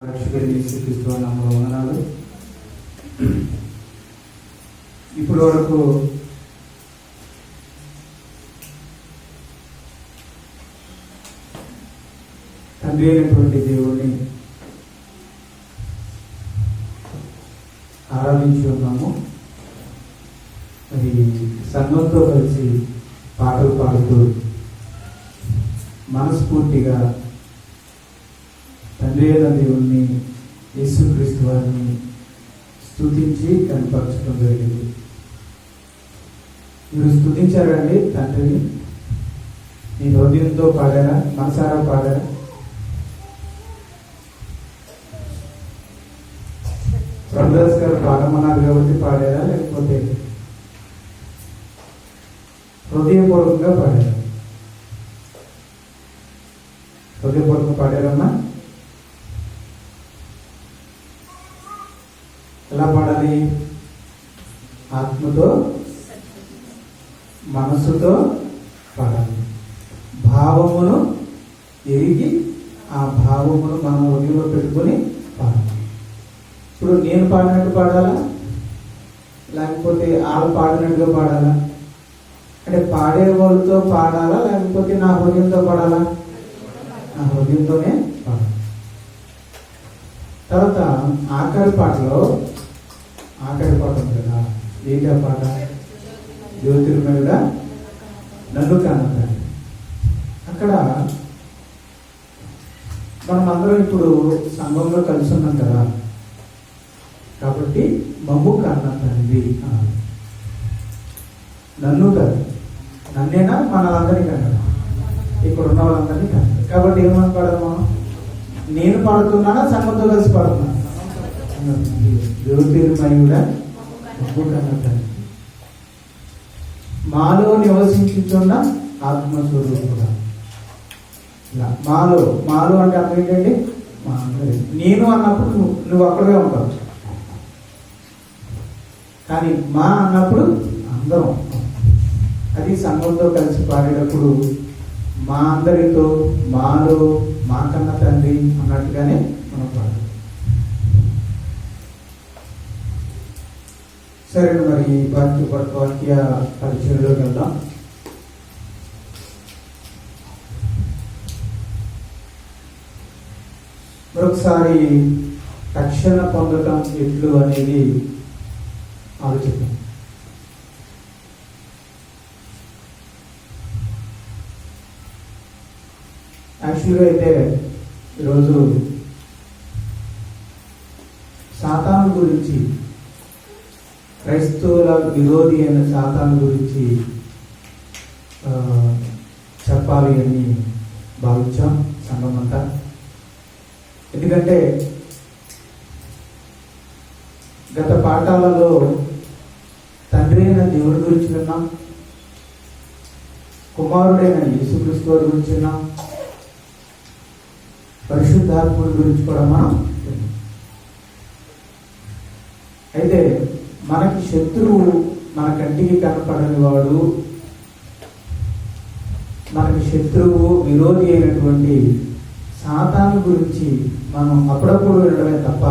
రక్షకుడైన యేసుక్రీస్తు నామములో వందనాలు. ఇప్పటి వరకు తండ్రి అయినటువంటి దేవుణ్ణి ఆరాధించి ఉన్నాము. మరి సంఘంతో కలిసి పాటలు పాడుతూ మనస్ఫూర్తిగా తండ్రి అయిన దేవుణ్ణి యేసుక్రీస్తు వారిని స్తుతించి కనపరచడం జరిగింది. మీరు స్తుతించారండి తండ్రిని? మీ హృదయంతో పాడారా? మనసారా పాడారా? ప్రభుదాస్ గారు పాడమన్నారు కాబట్టి పాడారా, లేకపోతే హృదయపూర్వకంగా పాడారా? హృదయపూర్వకంగా పాడారమ్మా? ఎలా పాడాలి? ఆత్మతో మనస్సుతో పాడాలి. భావమును ఎరిగి ఆ భావమును మనం హృదయంలో పెట్టుకొని పాడాలి. ఇప్పుడు నేను పాడినట్టు పాడాలా, లేకపోతే వాళ్ళు పాడినట్టుగా పాడాలా? అంటే పాడే వాళ్ళతో పాడాలా, లేకపోతే నా హృదయంతో పాడాలా? నా హృదయంతోనే పాడాలి. తర్వాత ఆఖరి పాటలో ఆఖరి పాట ఉంది కదా, ఏంటి ఆ పాట? జ్యోతిర్మయుడా నన్ను కనపడాలి. అక్కడ మనం అందరం ఇప్పుడు సంఘంలో కలిసి ఉన్నాం కదా, కాబట్టి మమ్ము కన్న తండ్రి, నన్ను కాదు, నన్నేనా మనలందరినీ కన్నాడు, ఇక్కడ ఉన్న వాళ్ళందరినీ కన్నాడు. కాబట్టి ఏమని పాడము? నేను పాడుతున్నానా, సంఘంతో కలిసి పాడుతున్నా? జ్యోతిర్మయుడా మమ్ము కన్న తండ్రి, మాలో నివసించుతున్న ఆత్మస్వరూపుడా. మాలో మాలో అంటే అర్థం ఏంటండి? నేను అన్నప్పుడు నువ్వు అక్కడే ఉంటావు, కానీ మా అన్నప్పుడు అందరం. అది సంఘంతో కలిసి పాడేటప్పుడు మా అందరితో, మాలో, మా కన్న తండ్రి అన్నట్టుగానే మనం పాడాలి. సరే, మరి వాక్య పరిచయంలోకి వెళ్దాం. మరొకసారి రక్షణ పొందటం ఎట్లు అనేది ఆలోచిద్దాం. యాక్చువల్గా అయితే ఈరోజు సాతాను గురించి, క్రైస్తవుల విరోధి అయిన సాతాను గురించి చెప్పాలి అని భావించాం సంఘం అంతా. ఎందుకంటే గత పాఠాలలో తండ్రి అయిన దేవుడి గురించి విన్నాం, కుమారుడైన యేసుక్రీస్తు వారి గురించి విన్నాం, పరిశుద్ధాత్ముడి గురించి కూడా మనం విన్నాం. అయితే మనకి శత్రువు, మన కంటికి కనపడని వాడు, మనకి శత్రువు, విరోధి అయినటువంటి సాతాను గురించి మనం అప్పుడప్పుడు వినడమే తప్ప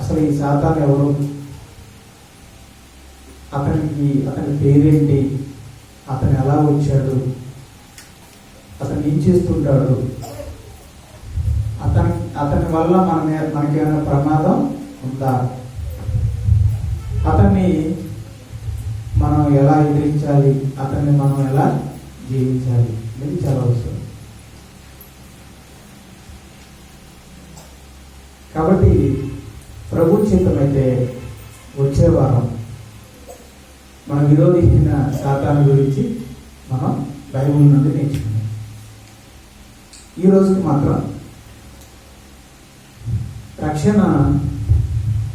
అసలు ఈ సాతాను ఎవరు, అతని పేరేంటి, అతను ఎలా వచ్చాడు, అతను ఏం చేస్తుంటాడు, అతని వల్ల మనకేమైనా ప్రమాదం ఉందా, అతన్ని మనం ఎలా ఎదిరించాలి, అతన్ని మనం ఎలా జీవించాలి అనేది చాలా అవసరం. కాబట్టి ప్రభు చిత్తమైతే వచ్చే వారం మన విరోధించిన సాతాను గురించి మనం బైబిల్ నుండి నేర్చుకున్నాం. ఈ రోజుకి మాత్రం రక్షణ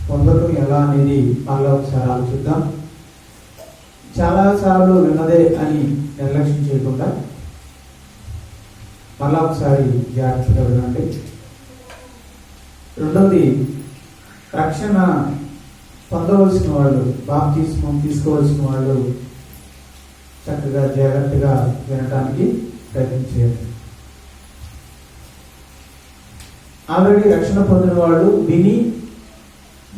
పొందడం ఎలా అనేది మళ్ళీ ఒకసారి ఆలోచిద్దాం. చాలాసార్లు విన్నదే అని నిర్లక్ష్యం చేయకుండా మళ్ళా ఒకసారి జాగ్రత్తగా వినండి. రెండవది, రక్షణ పొందవలసిన వాళ్ళు, బాప్తిస్మం తీసుకోవాల్సిన వాళ్ళు చక్కగా జాగ్రత్తగా వినడానికి ప్రయత్నం చేయండి. ఆల్రెడీ రక్షణ పొందిన వాళ్ళు విని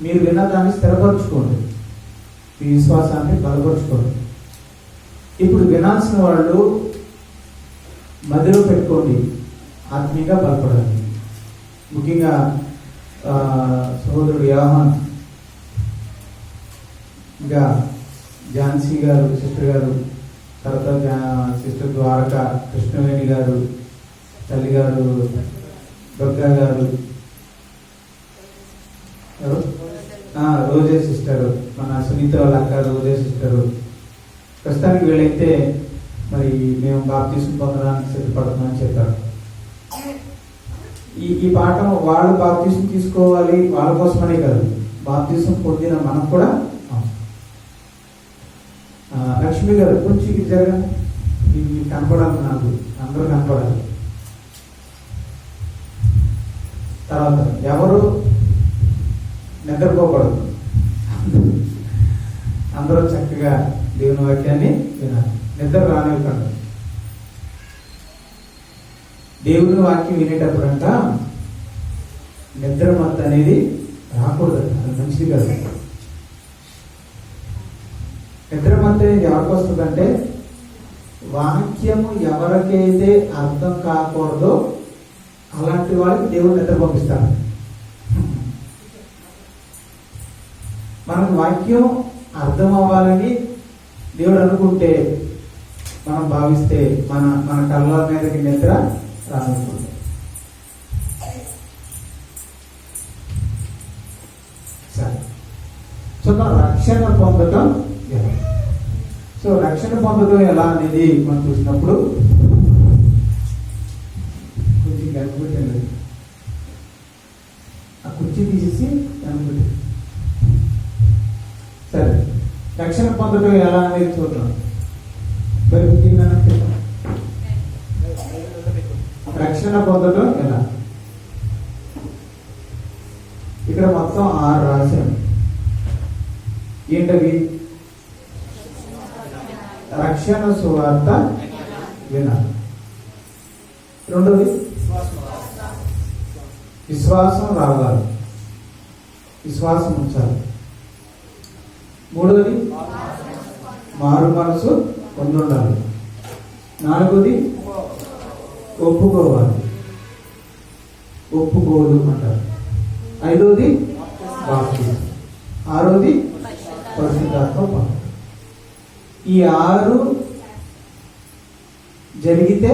మీరు విన్నదాన్ని స్థిరపరచుకోండి, మీ విశ్వాసాన్ని బలపరచుకోండి. ఇప్పుడు వినాల్సిన వాళ్ళు మధ్యలో పెట్టుకోండి, ఆత్మీయంగా బలపడాలి. ముఖ్యంగా సహోదరుడు యోహాన్, ఇంకా ఝాన్సీ గారు సిస్టర్ గారు, తర్వాత సిస్టర్ ద్వారక కృష్ణవేణి గారు, తల్లి గారు దుర్గా గారు, రోజే సిస్టరు, మన సునీత వాళ్ళ అక్క రోజే సిస్టరు. ప్రస్తుతానికి వీళ్ళైతే మరి మేము బాప్తీసం పొందడానికి సిద్ధపడుతున్నామని చెప్పారు. ఈ పాఠం వాళ్ళు బాప్తీసం తీసుకోవాలి, వాళ్ళ కోసమనే కాదు, బాప్తీసం పొందిన మనం కూడా. లక్ష్మి గారు కొంచెం ఇది జరగండి, మీకు కనపడాలి, నాకు అందరూ కనపడాలి. తర్వాత ఎవరు నిద్రపోకూడదు, అందరూ చక్కగా దేవుని వాక్యాన్ని వినాలి, నిద్ర రానివ్వకండి. దేవుని వాక్యం వినేటప్పుడంట నిద్ర మత్తు అనేది రాకూడదు, అది మంచిది కాదు. నిద్ర మత్తు అనేది ఎవరికి వస్తుందంటే, వాక్యము ఎవరికైతే అర్థం కాకూడదో అలాంటి వాళ్ళకి దేవుడు నిద్ర పంపిస్తాడు. మనకు వాక్యం అర్థం అవ్వాలని దేవుడు అనుకుంటే, మనం భావిస్తే మన కళ్ళ మీదకి నిద్ర రానుకుంటుంది. సరే, సో రక్షణ పొందటం ఎలా? సో రక్షణ పొందడం ఎలా అనేది మనం చూసినప్పుడు కొంచెం కనిపెట్టండి, ఆ కుర్చీ తీసేసి కనిపెట్టి. సరే, రక్షణ పొందడం ఎలా అనేది చూద్దాం. రక్షణ పొందడం ఎలా? ఇక్కడ మొత్తం 6 రాశాను. ఏంటవి? రక్షణ సువార్త వినాలి. రెండోది విశ్వాసం రావాలి, విశ్వాసం ఉంచాలి. మూడోది మారు మనసు పొంది ఉండాలి. నాలుగోది ఒప్పుకోవాలి, ఒప్పుకోలు అంటారు. ఐదోది బాప్తిజం. ఆరోది పరిశుద్ధాత్మ పొందాలి. ఈ 6 జరిగితే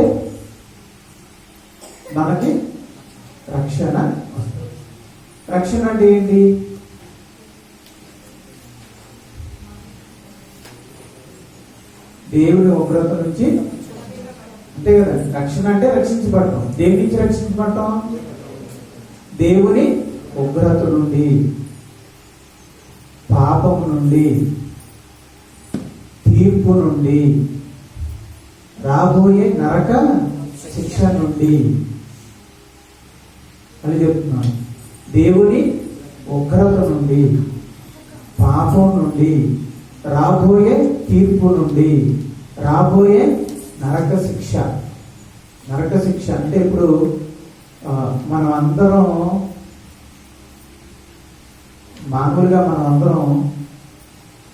మనకి రక్షణ వస్తుంది. రక్షణ అంటే ఏంటి? దేవుని ఉగ్రత నుంచి, అంతే కదా. రక్షణ అంటే రక్షించబడటం. దేని నుంచి రక్షించబడటం? దేవుని ఉగ్రత నుండి, పాపము నుండి, తీర్పు నుండి, రాబోయే నరక శిక్ష నుండి అని చెప్తున్నాను. దేవుని ఉగ్రత నుండి, పాపం నుండి, రాబోయే తీర్పు నుండి, రాబోయే నరక శిక్ష. నరక శిక్ష అంటే ఇప్పుడు మనం అందరం మామూలుగా మనం అందరం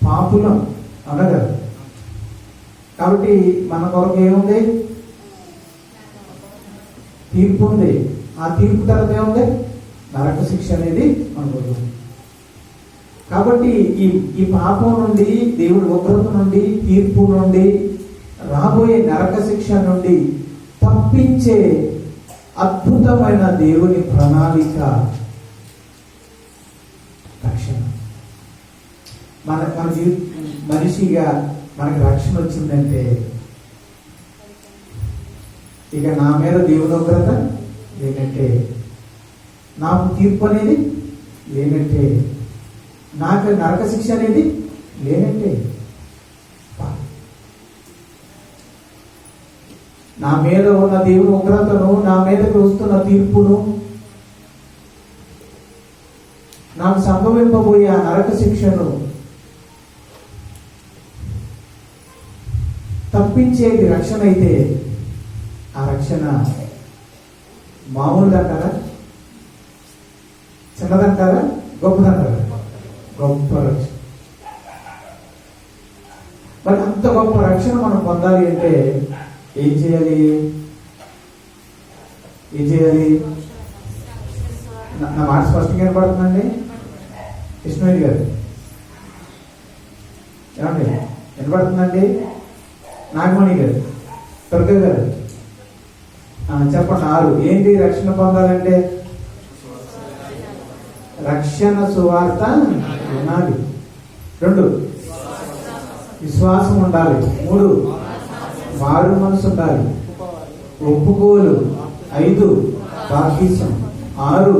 పాపులం అనగా, కాబట్టి మన కొరకు ఏముంది? తీర్పు ఉంది. ఆ తీర్పు తర్వాత ఏముంది? నరక శిక్ష అనేది మనకు. కాబట్టి ఈ పాపం నుండి, దేవుడి ఉగ్రత నుండి, తీర్పు నుండి, రాబోయే నరక శిక్ష నుండి తప్పించే అద్భుతమైన దేవుని ప్రణాళిక రక్షణ. మన మనిషిగా మనకి రక్షణ వచ్చిందంటే, ఇక నా మీద దేవుని ఉగ్రత లేనంటే, నాకు తీర్పు అనేది లేనంటే, నాకు నరక శిక్ష అనేది లేనంటే, నా మీద ఉన్న దేవుని ఉగ్రతను, నా మీదకి వస్తున్న తీర్పును, నాకు సంభవింపబోయే ఆ నరక శిక్షను తప్పించేది రక్షణ అయితే, ఆ రక్షణ మామూలుగా అంటారా? చిన్నదంటారా, గొప్పదంటారా? గొప్ప రక్షణ. మరి అంత గొప్ప రక్షణ మనం పొందాలి అంటే ఏం చేయాలి? నా మాట స్పష్టంగా వినపడుతుందండి కృష్ణవేణి గారు? ఏమండి వినపడుతుందండి? నాగమణి గారు, దుర్గ గారు చెప్పండి. 6 ఏంటి రక్షణ పొందాలంటే? రక్షణ సువార్త వినాలి. 2 విశ్వాసం ఉండాలి. 3 మారు మనసు ఉండాలి, ఒప్పుకోలు. 5 బాప్తిసం. 6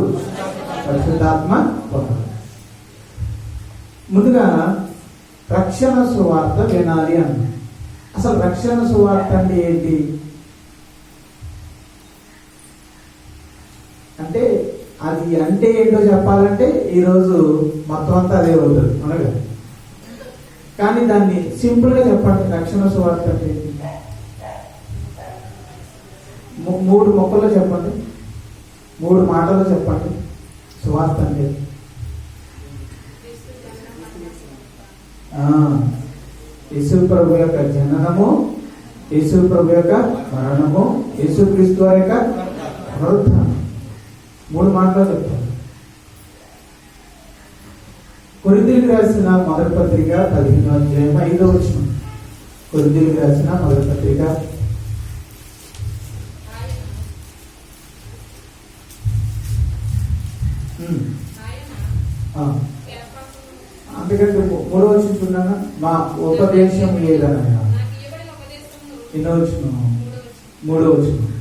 పరిశుద్ధాత్మ పొందాలి. ముందుగా రక్షణ సువార్త వినాలి అన్న. అసలు రక్షణ సువార్త అంటే ఏంటి అంటే, అది అంటే ఏంటో చెప్పాలంటే ఈరోజు మొత్తం అంతా అదే అవుతుంది అనగా. కానీ దాన్ని సింపుల్ గా చెప్పండి. రక్షణ సువార్త అంటే ఏంటి? 3 మొక్కల్లో చెప్పండి, 3 మాటల్లో చెప్పండి. సువార్త అంటే యేసు ప్రభు యొక్క జననము, యేసు ప్రభు యొక్క మరణము, యేసుక్రీస్తు వారి యొక్క పునరుత్థానం. 3 మాటల్లో చెప్తాను. కొరింథీయులకు రాసిన మొదటి పత్రిక 15వ అధ్యాయం 5వ వచనం. కొరింథీయులకు రాసిన మొదటి పత్రిక అందుకంటే 3వ వచనం చూడన్నా. మా ఉపదేశం లేదనగా. ఎన్నో వచనం? 3వ వచనం.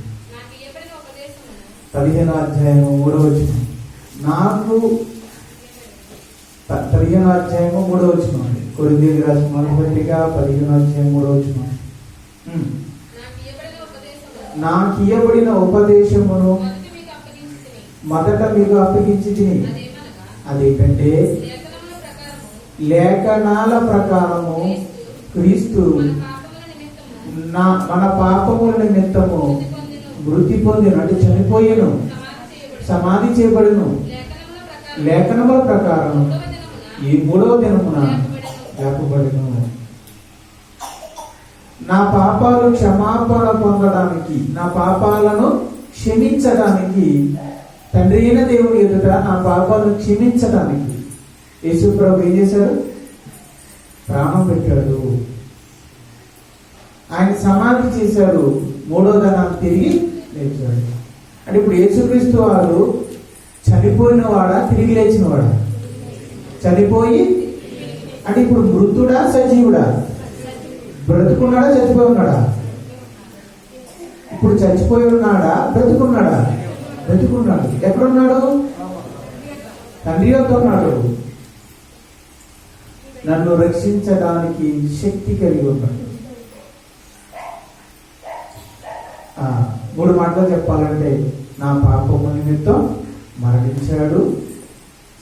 15వ అధ్యాయము 3వ వచనం. నాకు 15వ అధ్యాయము 3వ వచనం అండి. కొరింథీయులకు రాసిన మొదటి పత్రిక 15వ అధ్యాయం 3వ వచనం. నాకు ఇయ్యబడిన ఉపదేశమును మొదట మీకు అప్పగించి తిని, అదేంటంటే లేఖనాల ప్రకారము క్రీస్తు మన పాపముల నిమిత్తము మృతి పొందిన, అంటే చనిపోయేను, సమాధి చేయబడిను, లేఖనముల ప్రకారం ఈ 3వ దినమున లేపబడిను. నా పాపాలు క్షమాపణ పొందడానికి, నా పాపాలను క్షమించడానికి, తండ్రి అయిన దేవుని ఎదుట నా పాపాలను క్షమించడానికి యేసు ప్రభు ఏం చేశాడు? ప్రాణం పెట్టాడు. ఆయన సమాధి చేశాడు, 3వ దినాన్ని తిరిగి లేచాడు. అంటే ఇప్పుడు యేసుక్రీస్తు వారు చనిపోయిన వాడా, తిరిగి లేచిన వాడా? చనిపోయి అంటే ఇప్పుడు మృతుడా, సజీవుడా? బ్రతుకున్నాడా, చచ్చిపోయి ఉన్నాడా? ఇప్పుడు చచ్చిపోయి ఉన్నాడా, బ్రతుకున్నాడా? బ్రతుకున్నాడు. ఎక్కడున్నాడు? తండ్రి యొద్ద ఉన్నాడు. నన్ను రక్షించడానికి శక్తి కలిగి ఉన్నాడు. 3 మాటలు చెప్పాలంటే, నా పాపము నిమిత్తం మరణించాడు,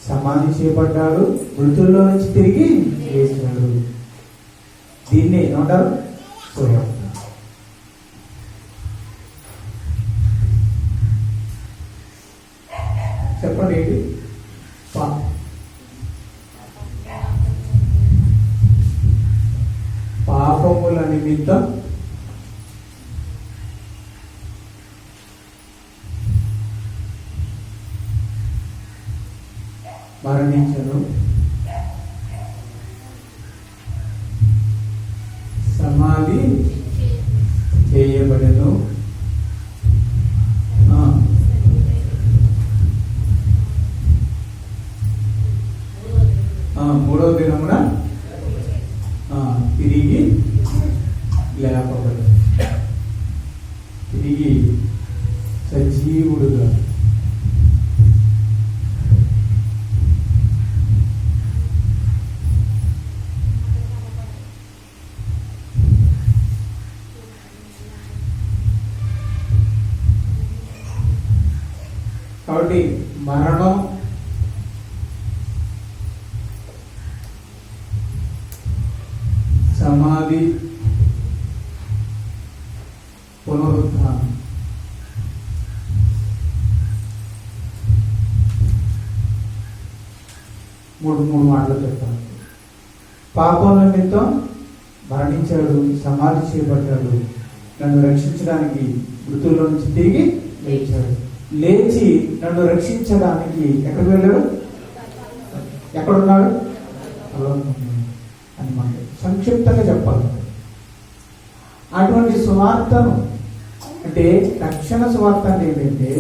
సమాధి చేయబడ్డాడు, మృతుల్లో నుంచి తిరిగి లేచాడు. దీన్ని ఏమంటారు? సువార్త. చెప్పండి ఏంటి? పాపముల నిమిత్తం మరణించను, సమాధి చేయబడను, 3వ దినమున తిరిగి లేపబడు, తిరిగి సజీవుడుగా. కాబట్టి మరణం మూడు మాటలు చెప్తాను. పాపం నిమిత్తం మరణించాడు, సమాధి చేయబడ్డాడు, నన్ను రక్షించడానికి మృతుల్లో నుంచి తిరిగి లేచాడు. లేచి నన్ను రక్షించడానికి ఎక్కడికి వెళ్ళాడు? ఎక్కడున్నాడు? అని మాట సంక్షిప్తంగా చెప్పాలి. అటువంటి సువార్తను అంటే రక్షణ సువార్త అంటే ఏంటంటే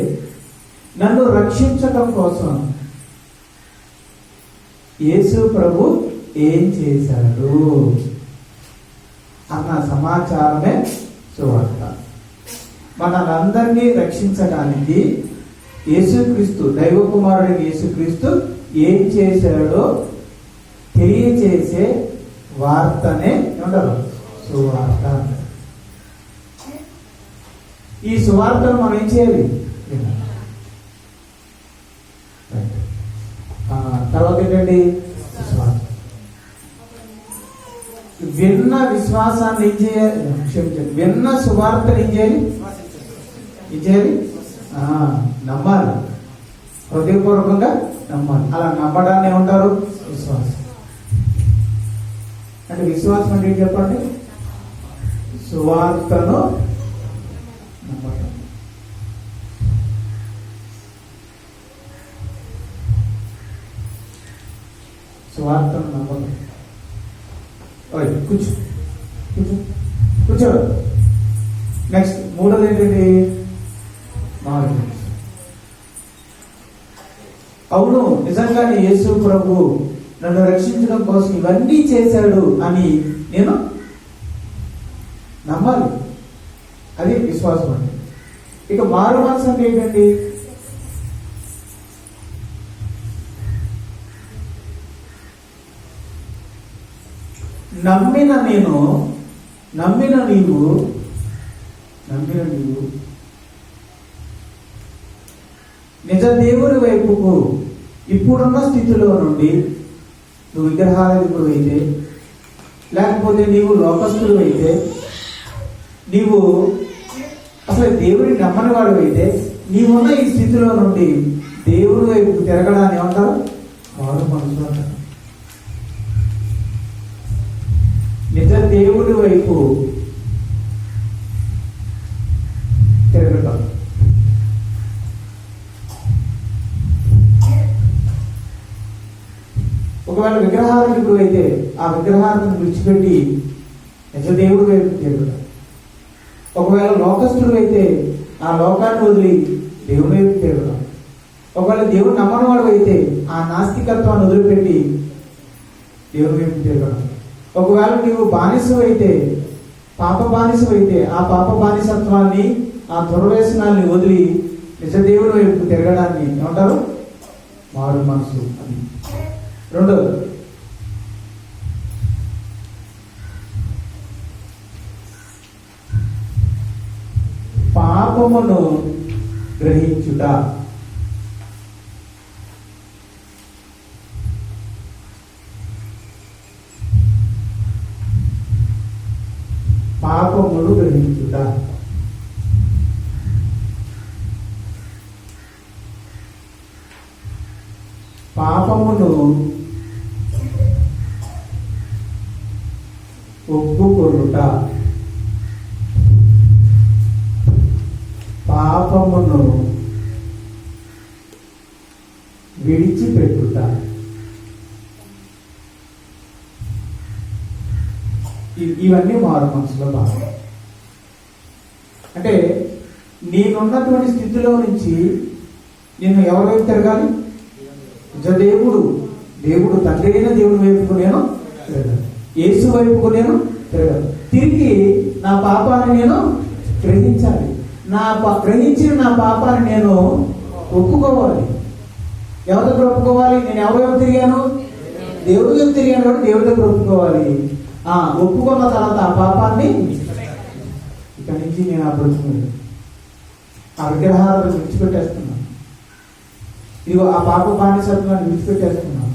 నన్ను రక్షించడం కోసం యేసు ప్రభు ఏం చేశాడు అన్న సమాచారమే సువార్త. మనందరినీ రక్షించడానికి యేసుక్రీస్తు, దైవ కుమారుడికి యేసుక్రీస్తు ఏం చేశాడో తెలియచేసే వార్తనే ఏమంటారు? సువార్త. ఈ సువార్తను మనం ఏం చేయాలి? తర్వాత ఏంటండి? విశ్వాసం. విన్న విశ్వాసాన్ని ఏం చేయాలి? క్షమించండి, విన్న సువార్తను ఏం చేయాలి? నమ్మాలి, హృదయపూర్వకంగా నమ్మాలి. అలా నమ్మడాన్ని ఏమంటారు? విశ్వాసం. అంటే విశ్వాసం అంటే ఏం చెప్పండి? సువార్తను నమ్మడం. సువార్తను నమ్మడం. కూర్చో కూర్చో కూర్చో. నెక్స్ట్ మూడోది ఏంటండి? మార్గం. అవును, నిజంగానే యేసు ప్రభు నన్ను రక్షించడం కోసం ఇవన్నీ చేశాడు అని నేను నమ్మాలి. అది విశ్వాసం అంటే. ఇక మారు మనసు అంటే ఏంటండి? నమ్మిన నీవు నిజ దేవుని వైపుకు ఇప్పుడున్న స్థితిలో నుండి నువ్వు విగ్రహారాధికుడు అయితే, లేకపోతే నీవు లోకస్తుడు అయితే, నీవు అసలు దేవుని నమ్మని వాడు అయితే, నీవున్న ఈ స్థితిలో నుండి దేవుని వైపు తిరగడాన్ని ఏమంటారు? మారు మనసు అంటారు. నిజ దేవుడి వైపు తిరగటం. ఒకవేళ విగ్రహారాధికుడు అయితే ఆ విగ్రహాలను విడిచిపెట్టి నిజ దేవుడి వైపు తిరగటం. ఒకవేళ లోకస్తుడు అయితే ఆ లోకాన్ని వదిలి దేవుడి వైపు తిరగటం. ఒకవేళ దేవుడు నమ్మని వాడు అయితే ఆ నాస్తికత్వాన్ని వదిలిపెట్టి దేవుడి వైపు తిరగడం. ఒకవేళ నీవు బానిసవు అయితే, పాప బానిసవు అయితే ఆ పాప బానిసత్వాన్ని, ఆ దుర్వ్యసనాన్ని వదిలి నిజ దేవుడి వైపు తిరగడాన్ని ఏమంటారు? మారు మనసు అని. రెండోది పాపమును గ్రహించుట. పాపమును గ్రహించుట. పాపమును ఒప్పుకొనుట. పాపమును విడిచిపెట్టుట. ఇవన్నీ మారు మనసులో భాగం. అంటే నేనున్నటువంటి స్థితిలో నుంచి నేను ఎవరి వైపు తిరగాలి? దేవుడు తండ్రి అయిన దేవుడి వైపుకు నేను తిరగాలి, యేసు వైపుకు నేను తిరగాలి. తిరిగి నా పాపాన్ని నేను గ్రహించాలి. గ్రహించిన నా పాపాన్ని నేను ఒప్పుకోవాలి. ఎవరి దగ్గర ఒప్పుకోవాలి? నేను ఎవరి వైపు తిరిగాను? దేవుడి వైపు తిరిగాను కాబట్టి దేవుడి దగ్గర ఒప్పుకోవాలి. ఒప్పుకున్న తర్వాత ఆ పాపాన్ని ఇక్కడి నుంచి నేను బ్రతుకున్నాను, ఆ విగ్రహాలను విడిచిపెట్టేస్తున్నాను. ఇదిగో ఆ పాప బానిసత్వాన్ని విడిచిపెట్టేస్తున్నాను.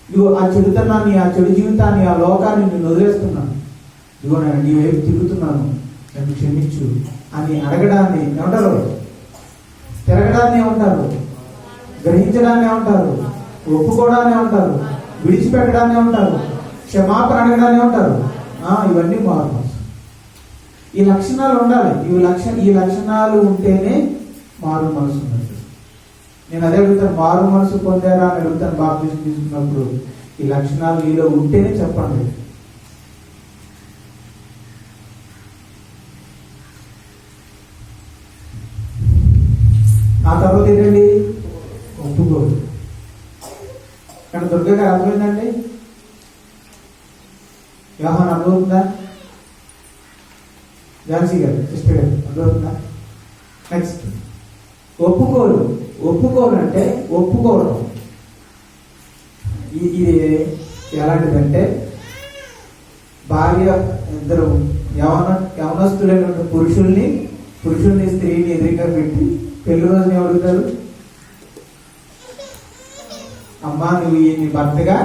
ఇదిగో ఆ చెడుతనాన్ని, ఆ చెడు జీవితాన్ని, ఆ లోకాన్ని నేను వదిలేస్తున్నాను. ఇదిగో నేను నీ వైపు తిరుగుతున్నాను, నన్ను క్షమించు అని అడగడాన్ని ఏమంటారు? తిరగడాన్ని ఏమంటారు? గ్రహించడాన్ని ఏమంటారు? ఒప్పుకోవడానే ఉంటారు, విడిచిపెట్టడానే ఉంటారు, క్షమాపణ అడగడానే ఉంటారు. ఇవన్నీ మారు మనసు. ఈ లక్షణాలు ఉండాలి. ఈ లక్షణాలు ఉంటేనే మారు మనసు ఉన్నట్టు. నేను అదే అడుగుతాను, మారు మనసు పొందారా అని అడుగుతాను. బాప్తిజం తీసుకున్నప్పుడు ఈ లక్షణాలు మీలో ఉంటేనే చెప్పండి. ఆ తర్వాత ఏంటండి? ఒప్పుకోడు. కానీ దుర్గ గారు అర్థమైందండి? వ్యవహారం అర్థమవుతుందా? ఝాన్సీ గారు, సిస్టర్ గారు అర్థమవుతుందా? నెక్స్ట్ ఒప్పుకోడు. ఒప్పుకోడు అంటే ఒప్పుకోవడం. ఇది ఎలాంటిదంటే, భార్య ఇద్దరు యవనస్తులైన పురుషుల్ని స్త్రీని ఎదురుగా పెట్టి పెళ్లి రోజుని అడుగుతారు, అమ్మా నువ్వు నీ భర్తగా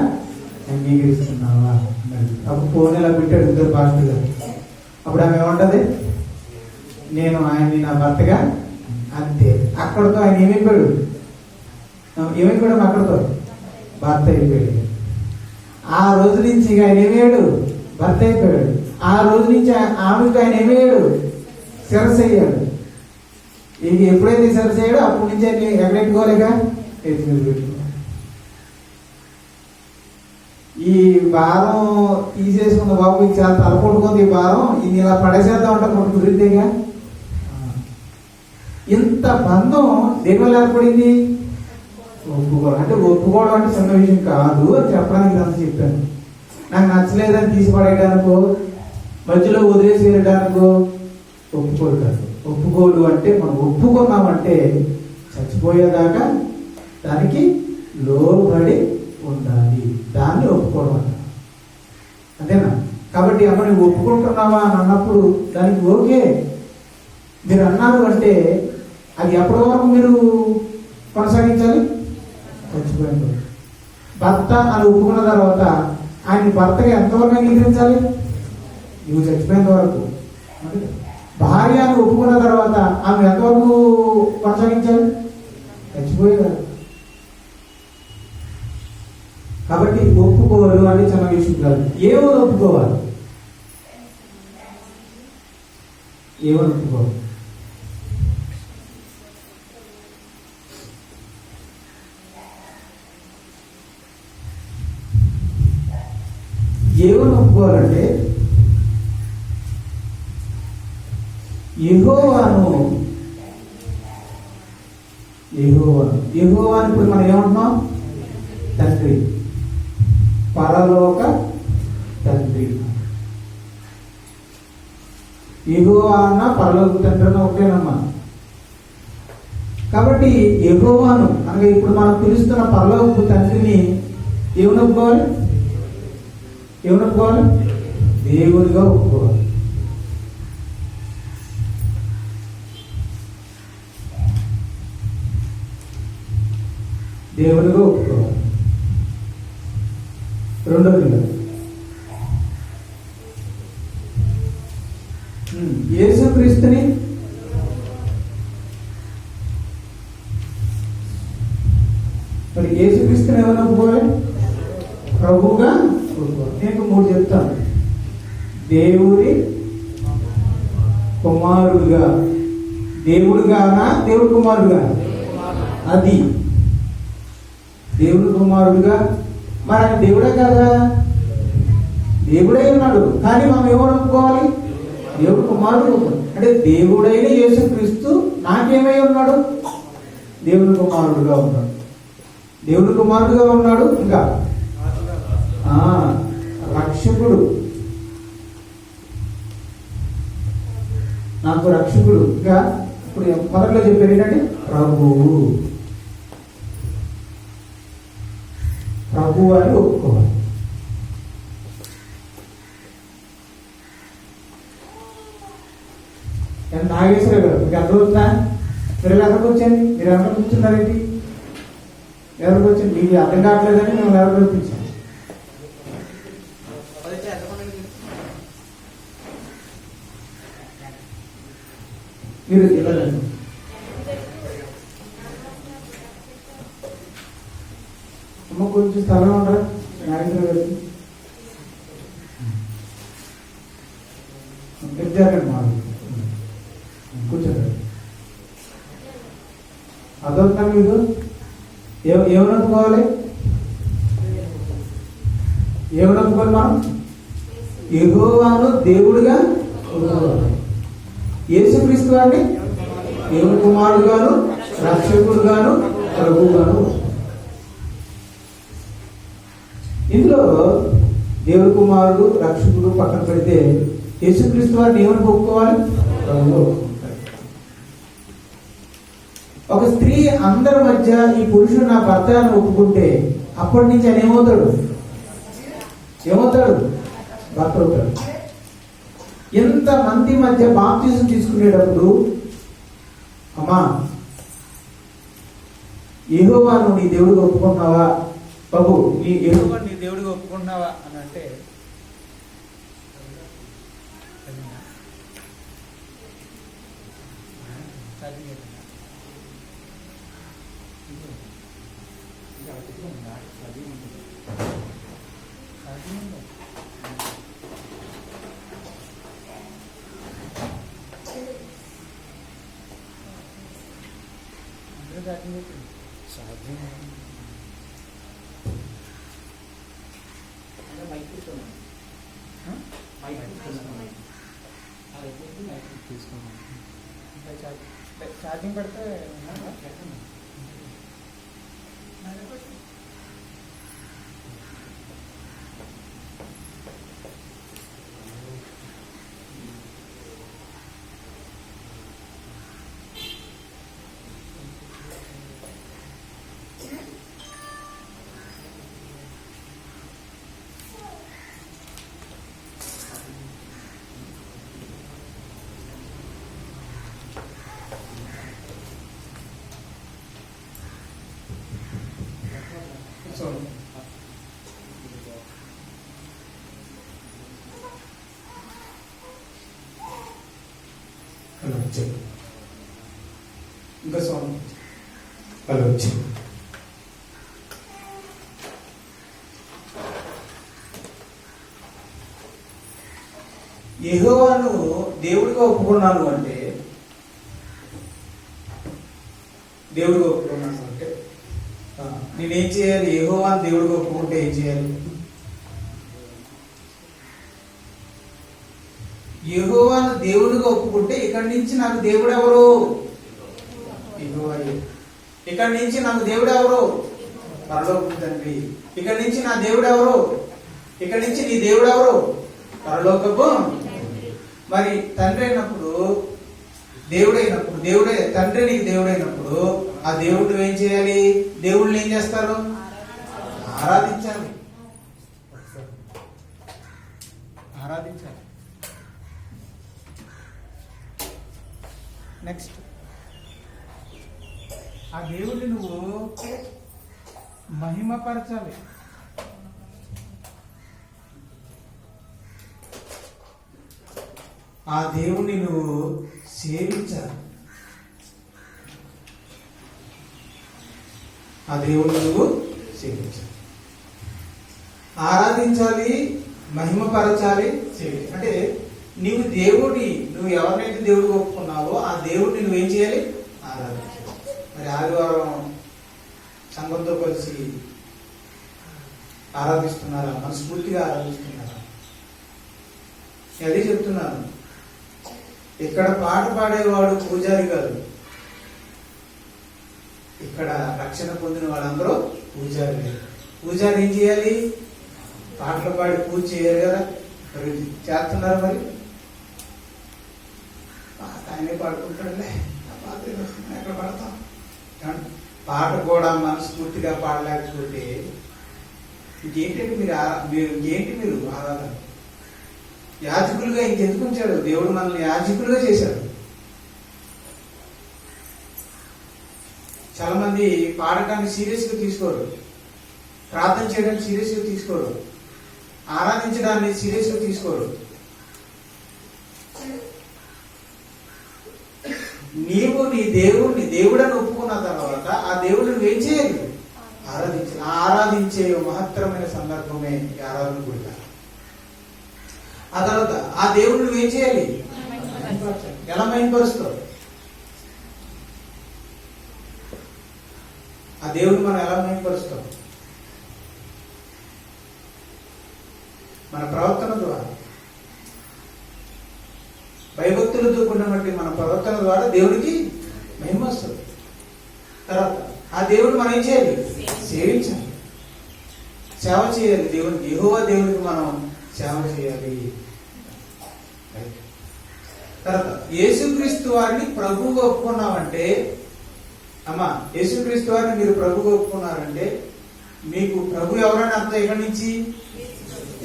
అంగీకరిస్తున్నావా అన్నాడు. అప్పుడు ఫోన్ ఇలా పెట్టి అడుగుతారు పాస్టర్ గారు. అప్పుడు ఆమె ఏమంటది? నేను ఆయన్ని నా భర్తగా. అంతే. అక్కడితో ఆయన ఏమైపోయాడు? అక్కడితో భర్త అయిపోయాడు. ఆ రోజు నుంచి ఆయన ఏమయ్యాడు? భర్త అయిపోయాడు. ఆ రోజు నుంచి ఆమెకు ఆయన ఏమయ్యాడు? శిరస్సు అయ్యాడు. ఇంక ఎప్పుడైతే శిరస్సు అయ్యాడో అప్పటి నుంచి ఆయన ఎక్కడెట్టుకోలేక ఎత్తి మీద పెట్టుకో. ఈ భారం తీసేసుకున్న బాబు, ఇది చాలా తలపడుకుంది ఈ భారం, ఇది ఇలా పడేసేద్దాం అంటే మనకు కుదిరితేగా. ఇంత బంధం దేనివల్ల ఏర్పడింది? ఒప్పుకోవడం. అంటే ఒప్పుకోవడం అంటే చిన్న విషయం కాదు అని చెప్పడానికి ఇదంతా చెప్పాను. నాకు నచ్చలేదని తీసి పడేయడానికో మధ్యలో వదిలేసి వెళ్ళడానికో ఒప్పుకోడు కాదు. ఒప్పుకోడు అంటే మనం ఒప్పుకున్నామంటే చచ్చిపోయేదాకా దానికి లోబడి ఉండాలి. దాన్ని ఒప్పుకోవడం అంట. అంతేనా? కాబట్టి అమ్మ నువ్వు ఒప్పుకుంటున్నావా అని అన్నప్పుడు దానికి ఓకే మీరు అన్నారు అంటే అది ఎప్పటి వరకు మీరు కొనసాగించాలి? చచ్చిపోయింది. భర్త అని ఒప్పుకున్న తర్వాత ఆయన భర్తగా ఎంతవరకు అంగీకరించాలి? నువ్వు చచ్చిపోయేంత వరకు. భార్య అని ఒప్పుకున్న తర్వాత ఆమె ఎంతవరకు కొనసాగించాలి? చచ్చిపోయేదా. కాబట్టి ఒప్పుకోవాలి అంటే చిన్న విషయం కాదు. ఏమని ఒప్పుకోవాలి? ఏమని ఒప్పుకోవాలి? ఏమని ఒప్పుకోవాలంటే యెహోవాను ఇప్పుడు మనం ఏమంటున్నాం? తండ్రి, పరలోక తండ్రి. యెహోవా అన్న పరలోక తండ్రి అన్న ఒకటేనమ్మా. కాబట్టి యెహోవాను అనగా ఇప్పుడు మనం పిలుస్తున్న పరలోక తండ్రిని ఏమని ఒప్పుకోవాలి? దేవుడిగా ఒప్పుకోవాలి. దేవుడిగా ఒప్పుకోవాలి. రెండోదిగా యేసుక్రీస్తుని మరి యేసుక్రీస్తుని ఎవరు ఒప్పుకోవాలి? ప్రభువుగా ఒప్పుకోవాలి. నేను 3 చెప్తాను. దేవుడి కుమారుడుగా. దేవుడుగానా దేవుడి కుమారుడుగా? అది దేవుడి కుమారుడుగా. మరి ఆయన దేవుడే కదా? దేవుడై ఉన్నాడు. కానీ మనం ఎవరు ఒప్పుకోవాలి? దేవుడు కుమారుడు. అంటే దేవుడైన యేసుక్రీస్తు నాకేమై ఉన్నాడు? దేవుడి కుమారుడుగా ఉన్నాడు. దేవుడి కుమారుడుగా ఉన్నాడు. ఇంకా రక్షకుడు, నాకు రక్షకుడు. ఇంకా ఇప్పుడు మొదట్లో చెప్పారు ఏంటంటే ప్రభువు అని ఒప్పుకోవాలి. నాగేశ్వర గారు మీకు అర్థమవుతుందా? మీరు ఎవరికి వచ్చాను? మీరు ఎవరికి కూర్చున్నారేంటి? ఎవరికి వచ్చాను? మీకు అర్థం కావట్లేదని మేము ఎవరికి కూర్చాం. మీరు వెళ్ళండి. అమ్మ కొంచెం స్థలం ఉండరా నాయకులు గారికి జరగండి మా కూర్చోండి. అదొక మీకు ఏమనుకోవాలి? ఏమనుకోవాలి మనం? యెహోవాను దేవుడిగా, యేసుక్రీస్తు వారిని దేవుని కుమారుడుగాను, రక్షకుడుగాను, ప్రభువుగాను. ఇందులో దేవుడి కుమారుడు, రక్షకుడు పక్కన పెడితే యేసుక్రీస్తు వారిని ఏమని ఒప్పుకోవాలి? ఒక స్త్రీ అందరి మధ్య ఈ పురుషుడు నా భర్త అని ఒప్పుకుంటే అప్పటి నుంచి ఆయన ఏమవుతాడు? భర్త అవుతాడు. ఎంతమంది మధ్య బాప్తిజం తీసుకునేటప్పుడు అమ్మా యెహోవాను నీ దేవుడిగా ఒప్పుకుంటున్నావా బాబు, నీ యెహోవా నీ దేవుడిగా ఒప్పుకుంటున్నావా అని అంటే ఛార్జింగ్ పెడితే ఇంకా సౌండ్ హలో వచ్చి యెహోవాను దేవుడిగా ఒప్పుకున్నాను అంటే నేనేం చేయాలి? యెహోవాను దేవుడిగా ఒప్పుకుంటే ఏం చేయాలి? యెహోవాను దేవుడిగా ఒప్పుకుంటే ఇక్కడి నుంచి నాకు దేవుడు ఎవరు? యెహోవాయే. ఇక్కడి నుంచి నాకు దేవుడు ఎవరు? పరలోకపు తండ్రి. ఇక్కడి నుంచి నా దేవుడు ఎవరు? ఇక్కడి నుంచి నీ దేవుడు ఎవరు? పరలోకపు. మరి తండ్రి అయినప్పుడు, దేవుడైనప్పుడు, తండ్రి నీకు దేవుడైనప్పుడు ఆ దేవుడు ఏం చేయాలి? దేవుళ్ళని ఏం చేస్తారు? ఆరాధించాలి. నెక్స్ట్ ఆ దేవుడిని నువ్వు మహిమపరచాలి. ఆ దేవుణ్ణి నువ్వు సేవించాలి. ఆ దేవుణ్ణి నువ్వు సేవించాలి, ఆరాధించాలి, మహిమపరచాలి, సేవించాలి. అంటే నువ్వు ఎవరినైతే దేవుడు ఒప్పుకున్నావో ఆ దేవుడిని నువ్వేం చేయాలి? ఆరాధించాలి. మరి ఆదివారం సంఘంతో కలిసి ఆరాధిస్తున్నారా? మనస్ఫూర్తిగా ఆరాధిస్తున్నారా? అదే చెప్తున్నాను. ఇక్కడ పాట పాడేవాడు పూజారి కాదు, ఇక్కడ రక్షణ పొందిన వాళ్ళందరూ పూజారి. పూజారి ఏం చేయాలి? పాటలు పాడి పూజ చేయాలి కదా. మరి చేస్తున్నారు. మరి ఆయనే పాడుకుంటాడులే, ఎక్కడ పాడతాం? పాట కూడా మనస్ఫూర్తిగా పాడలేకపోతే ఇంకేంటంటే మీరు ఆరాధన యాజకులుగా ఇంకెందుకు ఉంచాడు? దేవుడు మనల్ని యాజకులుగా చేశాడు. చాలా మంది పాడటాన్ని సీరియస్ గా తీసుకోరు, ప్రార్థన చేయడానికి సీరియస్ గా తీసుకోరు, ఆరాధించడాన్ని సీరియస్ గా తీసుకోరు. నీవు నీ దేవుడని ఒప్పుకున్న తర్వాత ఆ దేవుడిని నువ్వేం చేయాలి? ఆరాధించే మహత్తరమైన సందర్భమే ఈ ఆరాధన కూడా. ఆ తర్వాత ఆ దేవుడు నువ్వేం చేయాలి? ఎలా మైంపరుస్తావు? ఆ దేవుడు మనం ఎలా మైంపరుస్తాం? మన ప్రవర్తన ద్వారా, భయభక్తులతో కూడినటువంటి మన ప్రవర్తన ద్వారా దేవుడికి మహిమ వస్తుంది. తర్వాత ఆ దేవుడు మనం ఏం చేయాలి? సేవించాలి, సేవ చేయాలి. దేవునికి, యెహోవా దేవునికి మనం సేవ చేయాలి. తర్వాత యేసుక్రీస్తు వారిని ప్రభువుగా ఒప్పుకున్నామంటే, అమ్మా యేసుక్రీస్తు వారిని మీరు ప్రభువుగా ఒప్పుకున్నారంటే మీకు ప్రభు ఎవరైనా అర్థం ఎక్కడి నుంచి?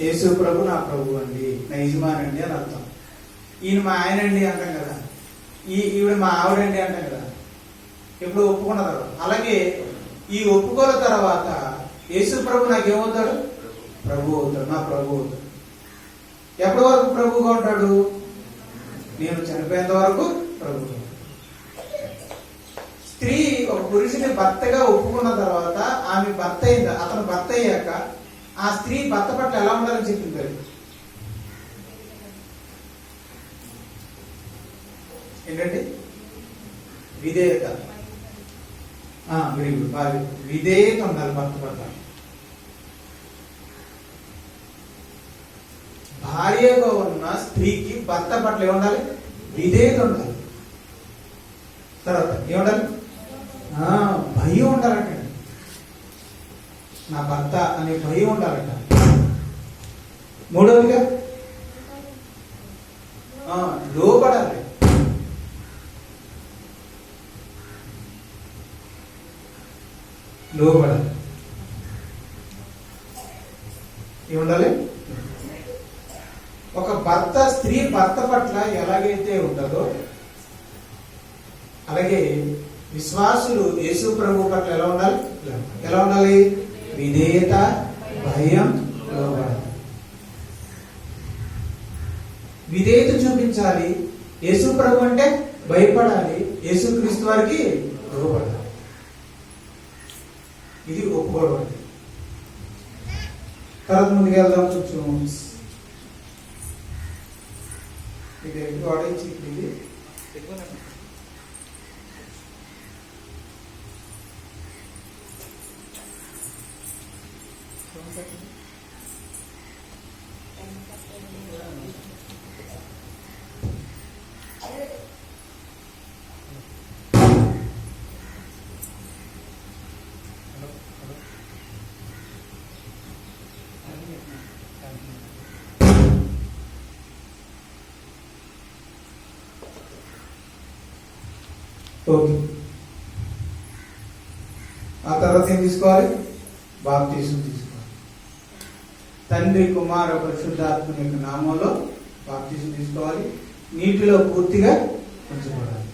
యేసు ప్రభు నా ప్రభు అండి, నా యజమానండి అని అర్థం. ఈయన మా ఆయన అండి అంటాం కదా, ఈవిడ మా ఆవిడండి అంటాం కదా ఎప్పుడు ఒప్పుకున్న తర్వాత. అలాగే ఈ ఒప్పుకోల తర్వాత యేసు ప్రభు నాకేమవుతాడు? ప్రభు అవుతాడు, నా ప్రభు అవుతాడు. ఎప్పటి వరకు ప్రభువుగా ఉంటాడు? నేను చనిపోయేంత వరకు ప్రభువు. స్త్రీ ఒక పురుషుని భర్తగా ఒప్పుకున్న తర్వాత ఆమె భర్త అయింది, అతను భర్త అయ్యాక ఆ స్త్రీ భర్త పట్ల ఎలా ఉండాలని చెప్పింది? ఏంటంటే విధేయత. వెరీ గుడ్, బాగా విధేయత ఉండాలి భర్త పట్ల. భార్యగా ఉన్న స్త్రీకి భర్త పట్ల ఏముండాలి? విధేయత ఉండాలి. తర్వాత ఏముండాలి? భయం ఉండాలంట. నా భర్త అనే భయం ఉండాలంట. మూడవదిగా లోబడాలి. లోబడాలి. ఏముండాలి? ఒక భర్త స్త్రీ భర్త పట్ల ఎలాగైతే ఉంటుందో అలాగే విశ్వాసులు యేసు ప్రభు పట్ల ఎలా ఉండాలి? ఎలా ఉండాలి? విధేయత, భయం, లోబడాలి. విధేయత చూపించాలి. యేసు ప్రభు అంటే భయపడాలి, యేసుక్రీస్తు వారికి లోబడాలి. ఇది ఒప్పుకోవడం. తర్వాత ముందుకు వెళ్దాం. కొంచెం ఇది ఆడించి ఇది ఓకే. ఆ తర్వాత ఏం తీసుకోవాలి? బాప్తీసం తీసుకోవాలి. తండ్రి, కుమార, పరిశుద్ధాత్మ యొక్క నామంలో బాప్తీసం తీసుకోవాలి. నీటిలో పూర్తిగా ఉంచబడాలి.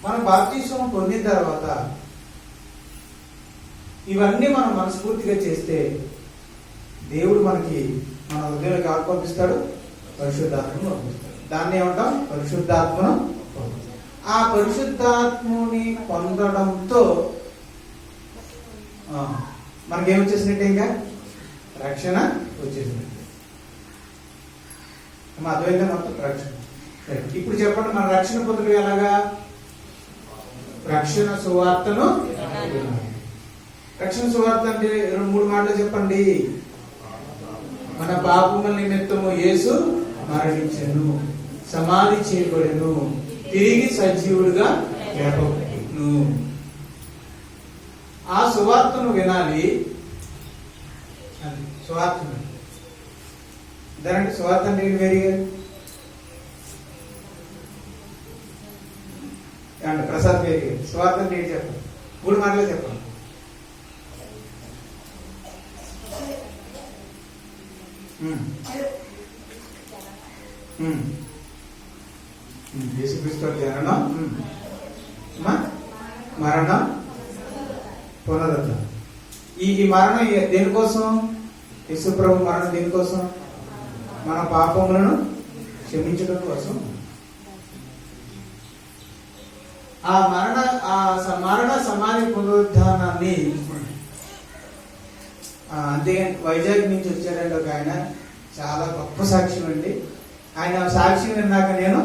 మనం బాప్తీసం పొందిన తర్వాత ఇవన్నీ మనం మనస్ఫూర్తిగా చేస్తే దేవుడు మనకి మన హృదయంలోకి ఆత్మ పంపిస్తాడు, పరిశుద్ధాత్మను పంపిస్తాడు. దాన్ని ఏమంటాం? పరిశుద్ధాత్మను. ఆ పరిశుద్ధాత్ముని పొందడంతో మనకేమొచ్చేసినట్టే? ఇంకా రక్షణ వచ్చేసినట్టే. అర్థమైందా? మొత్తం రక్షణ. ఇప్పుడు చెప్పండి, మన రక్షణ పొందడం ఎలాగా? రక్షణ సువార్తను. రక్షణ సువార్త అంటే 2-3 మాటలు చెప్పండి. మన పాపముల నిమిత్తము యేసు మరణించెను, సమాధి చేయబడెను, తిరిగి సజీవుడిగా లేపబడెను. ఆ సువార్తను వినాలి. సువార్త దానంటే సువార్త అంటే వేరుగా అంటే ప్రసాద్ వేరుగా. సువార్త అంటే ఏంటి చెప్పండి? 3 మాటలే చెప్పండి. యేసుక్రీస్తు జననం, మరణం, పునరుద్ధరణ. ఈ మరణం దేనికోసం? యేసు ప్రభు మరణం దేనికోసం? మన పాపములను క్షమించడం కోసం. ఆ మరణ సమాధి పునరుద్ధానాన్ని అంతే. వైజాగ్ నుంచి వచ్చాడండి ఒక ఆయన, చాలా గొప్ప సాక్ష్యం అండి. ఆయన సాక్ష్యం విన్నాక నేను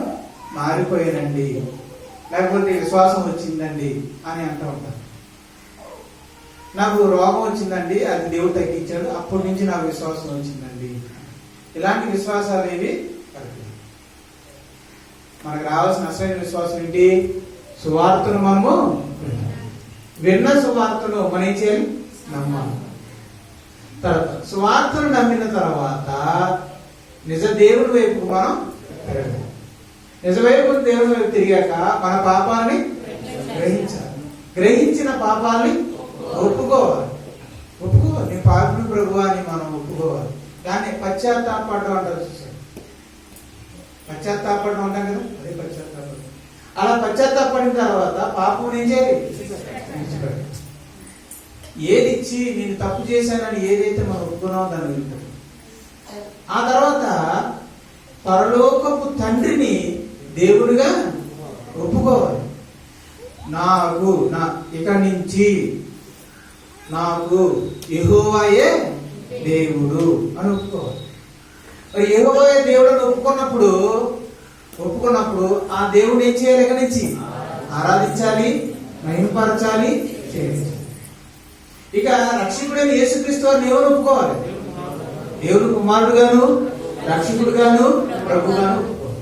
మారిపోయానండి, లేకపోతే విశ్వాసం వచ్చిందండి అని అంటూ ఉంటాను. నాకు రోగం వచ్చిందండి, అది దేవుడు తగ్గించాడు, అప్పటి నుంచి నాకు విశ్వాసం వచ్చిందండి. ఇలాంటి విశ్వాసాలు ఏవి మనకు రావాల్సిన అసలైన విశ్వాసం ఏంటి? సువార్తను మనము విన్న సువార్తను మనం ఏం చేయాలి? నమ్మాలి. తర్వాత సువార్తను నమ్మిన తర్వాత నిజ దేవుని వైపు మనం తిరగాలి. నిజవైపు దేవుని వైపు తిరిగాక మన పాపాలని గ్రహించాలి. గ్రహించిన పాపాలని ఒప్పుకోవాలి. నేను పాపిని ప్రభువా అని మనం ఒప్పుకోవాలి. దాన్ని పశ్చాత్తాపడడం అంటారు. పశ్చాత్తాపడడం అంటాం కదా, అదే పశ్చాత్తాపడడం. అలా పశ్చాత్తాపడిన తర్వాత పాపం ఏం చేయాలి? ఏది ఇచ్చి నేను తప్పు చేశానని ఏదైతే మనం ఒప్పుకున్నామో దాన్ని వెళ్తాం. ఆ తర్వాత పరలోకపు తండ్రిని దేవుడిగా ఒప్పుకోవాలి. ఇక నుంచి నాకు యెహోవాయే దేవుడు అని ఒప్పుకోవాలి. మరి యెహోవాయే దేవుడు అని ఒప్పుకున్నప్పుడు ఆ దేవుడిని ఏం చేయాలి? ఇక నుంచి ఆరాధించాలి, మహిమపరచాలి, చేయాలి. ఇక రక్షకుడైన యేసుక్రీస్తు వారిని ఎవరు ఒప్పుకోవాలి? దేవుడు కుమారుడుగాను, రక్షకుడుగాను, ప్రభుగాను ఒప్పుకోవాలి.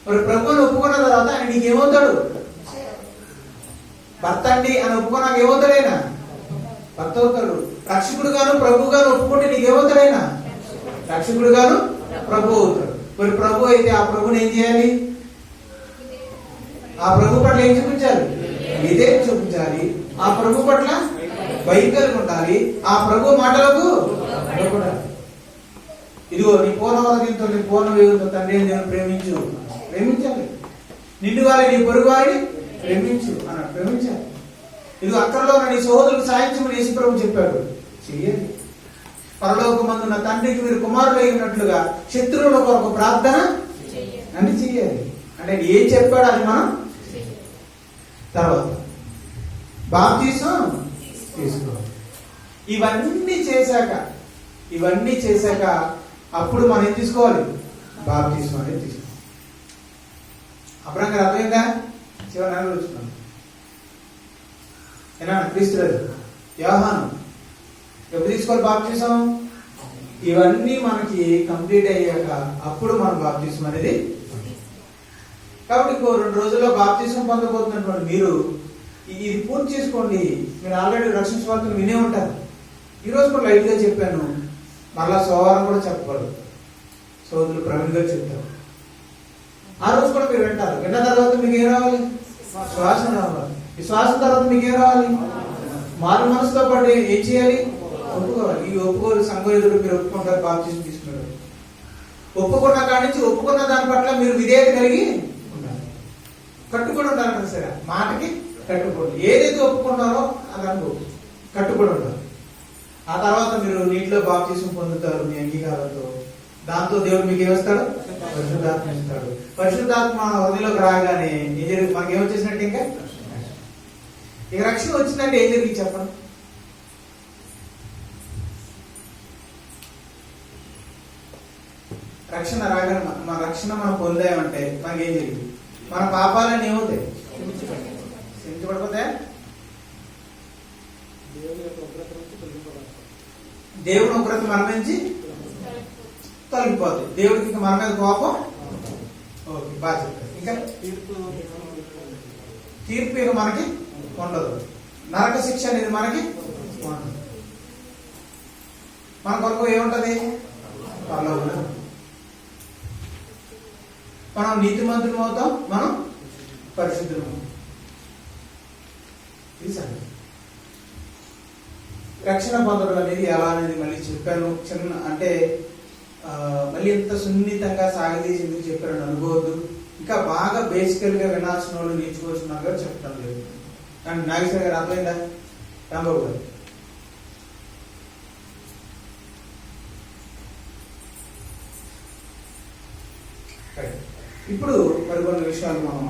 మరి ప్రభుని ఒప్పుకున్న తర్వాత ఆయన నీకేమవుతాడు? భర్త అండి అని ఒప్పుకున్నాక ఏమవుతాడైనా? భర్త అవుతాడు. రక్షకుడుగాను, ప్రభుగాను ఒప్పుకుంటే నీకేమవుతాడైనా? రక్షకుడుగాను, ప్రభు అవుతాడు. మరి ప్రభు అయితే ఆ ప్రభుని ఏం చేయాలి? ఆ ప్రభు పట్ల ఏం చూపించాలి? విధేయత చూపించాలి. ఆ ప్రభు పట్ల వైఖరి ఉండాలి. ఆ ప్రభు మాటలకు ఇదిగో నీ పూర్ణవరకంతో నీ పూర్ణ వేగుతో తండ్రి దేవుని ప్రేమించాలి. నిన్ను వారి నీ పొరుగు వారిని ప్రేమించు అన్నాడు. ప్రేమించాలి. ఇదిగో అక్కడలో నీ సహోదరులకు సాయించమని యేసు ప్రభు చెప్పాడు. చెయ్యాలి. పరలోకమందున్న తండ్రికి మీరు కుమారులు అయినట్లుగా శత్రువుల కొరకు ప్రార్థన అన్ని చెయ్యాలి. అంటే ఏం చెప్పాడు అది మనం. తర్వాత బాప్తీసం తీసుకోవాలి. ఇవన్నీ చేశాక అప్పుడు మనం ఏం తీసుకోవాలి? బాప్తీసం అనేది తీసుకోవాలి. అప్పుడు గారు అర్థమైందా? చివరి నెలలో వచ్చుకున్నాను ఏనా క్రీస్తు రాజు యోహాను ఎప్పుడు తీసుకోవాలి బాప్తీసం? ఇవన్నీ మనకి కంప్లీట్ అయ్యాక అప్పుడు మనం బాప్తీసం అనేది. కాబట్టి ఇంకో 2 రోజుల్లో బాప్తీసం పొందబోతున్నటువంటి మీరు ఇది పూర్తి చేసుకోండి. మీరు ఆల్రెడీ రక్షణ స్వార్థను వినే ఉంటారు. ఈరోజు కూడా లైట్ గా చెప్పాను, మళ్ళా సోమవారం కూడా చెప్పగలరు. సోదరులు ప్రవీణ్ గారు చెప్తారు. ఆ రోజు కూడా మీరు వింటారు. విన్న తర్వాత మీకు ఏం రావాలి? శ్వాస రావాలి. ఈ శ్వాస తర్వాత మీకు ఏం రావాలి? మారు మనసుతో పాటు ఏం చేయాలి? ఒప్పుకోవాలి. ఈ ఒప్పుకోలు సంఘం ఎదురు మీరు ఒప్పుకుంటారు. బాప్తీసం తీసుకున్నారు. ఒప్పుకున్న కాడి నుంచి ఒప్పుకున్న దాని పట్ల మీరు విధేయత కలిగి ఉండాలి. కట్టుబడి ఉండాలి కదా. సరే, మాటకి కట్టుబడి ఏదైతే ఒప్పుకున్నారో అది అనుకో కట్టుబడి ఉండాలి. ఆ తర్వాత మీరు నీటిలో బాప్తీసం పొందుతారు మీ అంగీకారంతో. దాంతో దేవుడు మీకు ఏమిస్తాడు? పరిశుద్ధాత్మ ఇస్తాడు. పరిశుద్ధాత్మ హృదయంలోకి రాగానే ఏం జరిగి మనకి ఏమొచ్చేసినట్టు ఇంకా ఇక రక్షణ వచ్చిందంటే ఏం జరిగింది చెప్పండి. రక్షణ రాగానే మన రక్షణ మనం పొందామంటే మనకేం జరిగింది? మన పాపాలన్నీ ఏమవుతాయి? క్షమించబడిపోతాయా? దేవుని ఉగ్రత మన నుంచి తొలగిపోతుంది. దేవుడికి ఇంకా మన మీద కోపం. ఓకే, బాగా చెప్పారు. ఇంకా తీర్పు ఇక మనకి ఉండదు. నరక శిక్ష అనేది మనకి ఉండదు. మన కొరకు ఏముంటది? పరలోకం. మనం నీతిమంతులం అవుతాం, మనం పరిశుద్ధులం అవుతాం. రక్షణ పొందడం అనేది ఎలా అనేది మళ్ళీ చెప్పాను. చిన్న అంటే మళ్ళీ ఎంత సున్నితంగా సాగదీసి ఎందుకు చెప్పారని అనుకోవద్దు. ఇంకా బాగా బేసికల్ గా వినాల్సిన వాళ్ళు నేర్చుకోవాల్సిన చెప్పడం లేదు. కానీ నాగేశ్వర గారు అర్థమైందా? రాంబాబు గారు ఇప్పుడు మరికొన్ని విషయాలు మనం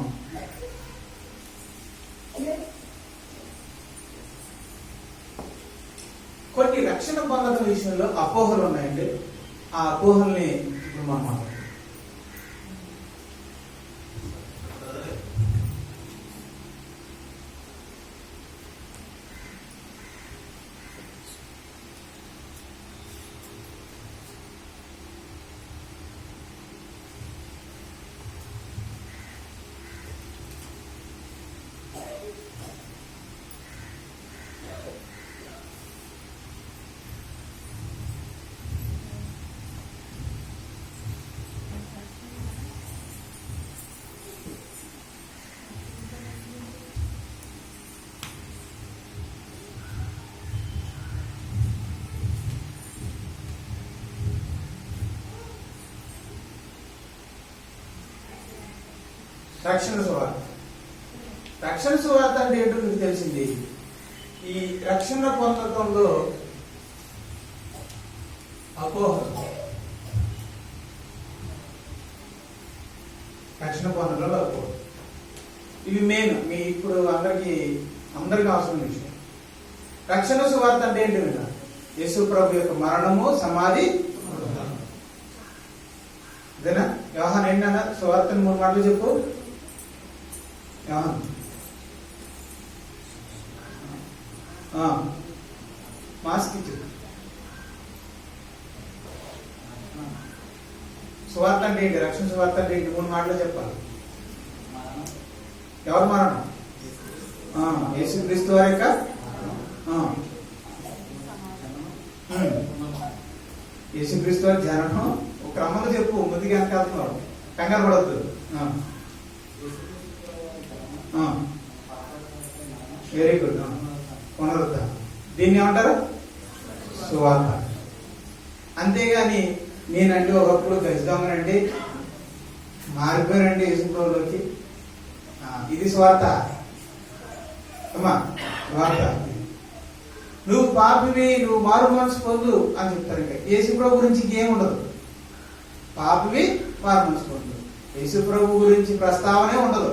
కొన్ని రక్షణ పొందడం విషయంలో అపోహలు ఉన్నాయండి. ఆ అపోహల్ని ఇప్పుడు మనం మాట్లాడుతాం. రక్షణ సువార్త. రక్షణ సువార్త అంటే ఏంటో మీకు తెలిసింది. ఈ రక్షణ పొందడంలో అపోహలు, రక్షణ పొందడంలో అపోహలు, ఇవి మెయిన్ మీ ఇప్పుడు అందరికి అవసరం విషయం. రక్షణ సువార్త అంటే ఏంటి విన్నా? యేసు ప్రభు యొక్క మరణము, సమాధి. అదేనా? యోహాను ఏంటన్నా సువార్తను 3 మాటలు చెప్పు. మాస్క్ ఇచ్చు. సువార్త అంటే ఏంటి? రక్షణ సువార్త అంటే ఏంటి? 3 మాటలు చెప్పాలి. ఎవరు మరణం? యేసుక్రీస్తు వారి యొక్క యేసుక్రీస్తు వారి జననం. ఒక క్రమంలో చెప్పు, ముందుగా వెనకాడుతున్నాడు, కంగారు పడద్దు. Very good. పునరుద్ధరణ. దీన్ని ఏమంటారు? సువార్త. అంతేగాని నేనంటే ఒకప్పుడు ఖచ్చితంగానండి మారిపోయానండి యేసుప్రభులోకి, ఇది స్వార్థ అమ్మా, స్వార్థ. నువ్వు పాపివి, నువ్వు మారు మనసు పొందు అని చెప్తారు. ఇంకా యేసుప్రభు గురించి ఇంకేం ఉండదు. పాపివి, మారు మనసు పొందు. యేసుప్రభు గురించి ప్రస్తావనే ఉండదు.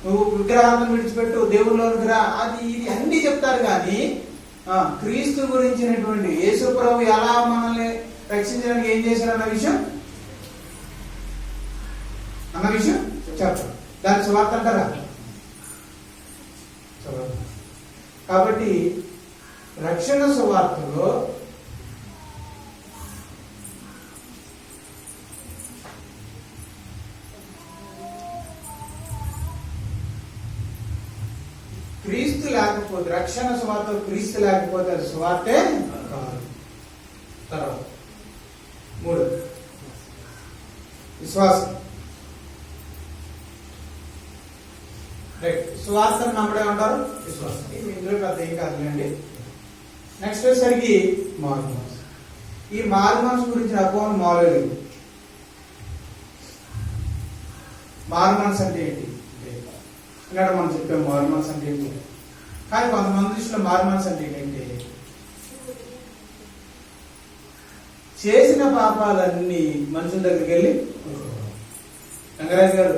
నువ్వు విగ్రహాలను విడిచిపెట్టు, దేవుళ్ళలోనికి రా, అది ఇది అన్ని చెప్తారు. కానీ క్రీస్తు గురించినటువంటి యేసు ప్రభు ఎలా మనల్ని రక్షించడానికి ఏం చేశారు అన్న విషయం చెప్తారు. దాని సువార్త అంటారా? కాబట్టి రక్షణ సువార్తలో క్రీస్తు లేకపోతే, రక్షణ సువార్త క్రీస్తు లేకపోతే అది సువార్తే కాదు. తర్వాత 3 విశ్వాసం. రైట్. సువార్తను నమ్మడే ఉంటారు విశ్వాసం. ఇందులో పెద్ద ఏం కాదులేండి. నెక్స్ట్ వచ్చేసరికి మారు మనసు. ఈ మారు మనసు గురించి అపోహలు మారలేదు. మారు మనసు అంటే ఏంటి? ఇక్కడ మనం చెప్పాం మారు మనసు అంటే ఏంటి. కానీ కొంతమంది దృష్టిలో మారు మనసు అంటే ఏంటంటే చేసిన పాపాలన్నీ మనుషుల దగ్గరికి వెళ్ళి, రంగరాజు గారు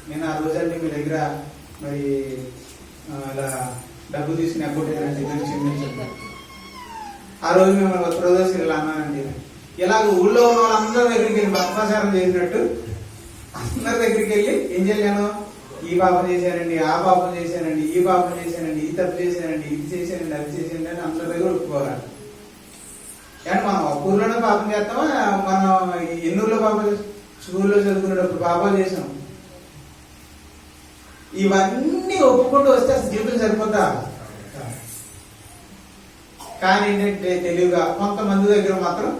నేను ఆ రోజంటే మీ దగ్గర మరి ఇలా డబ్బు తీసుకుని అకౌంట్ ఆ రోజు మేము ప్రదర్శన ఇలా అన్నానండి. ఇలాగ ఊళ్ళో ఉన్న వాళ్ళందరి దగ్గరికి వెళ్ళి భస్మాచారం చేసినట్టు అందరి దగ్గరికి వెళ్ళి ఏం చేయలేను, ఈ పాపం చేశానండి, ఆ పాపం చేశానండి, ఈ పాపం చేశానండి, ఈ తప్పు చేశానండి, ఇది చేశానండి, అది చేశానండి అని అందరి దగ్గర ఒప్పుకోవాలి. కానీ మనం ఒక ఊర్లోనే పాపం చేస్తామా, మనం ఎన్నూరులో పాపం, స్కూల్లో చదువుకునేటప్పుడు పాపాలు చేసాం. ఇవన్నీ ఒప్పుకుంటూ వస్తే అసలు జీవితం సరిపోతా. కానీ ఏంటంటే తెలివిగా కొంతమంది దగ్గర మాత్రం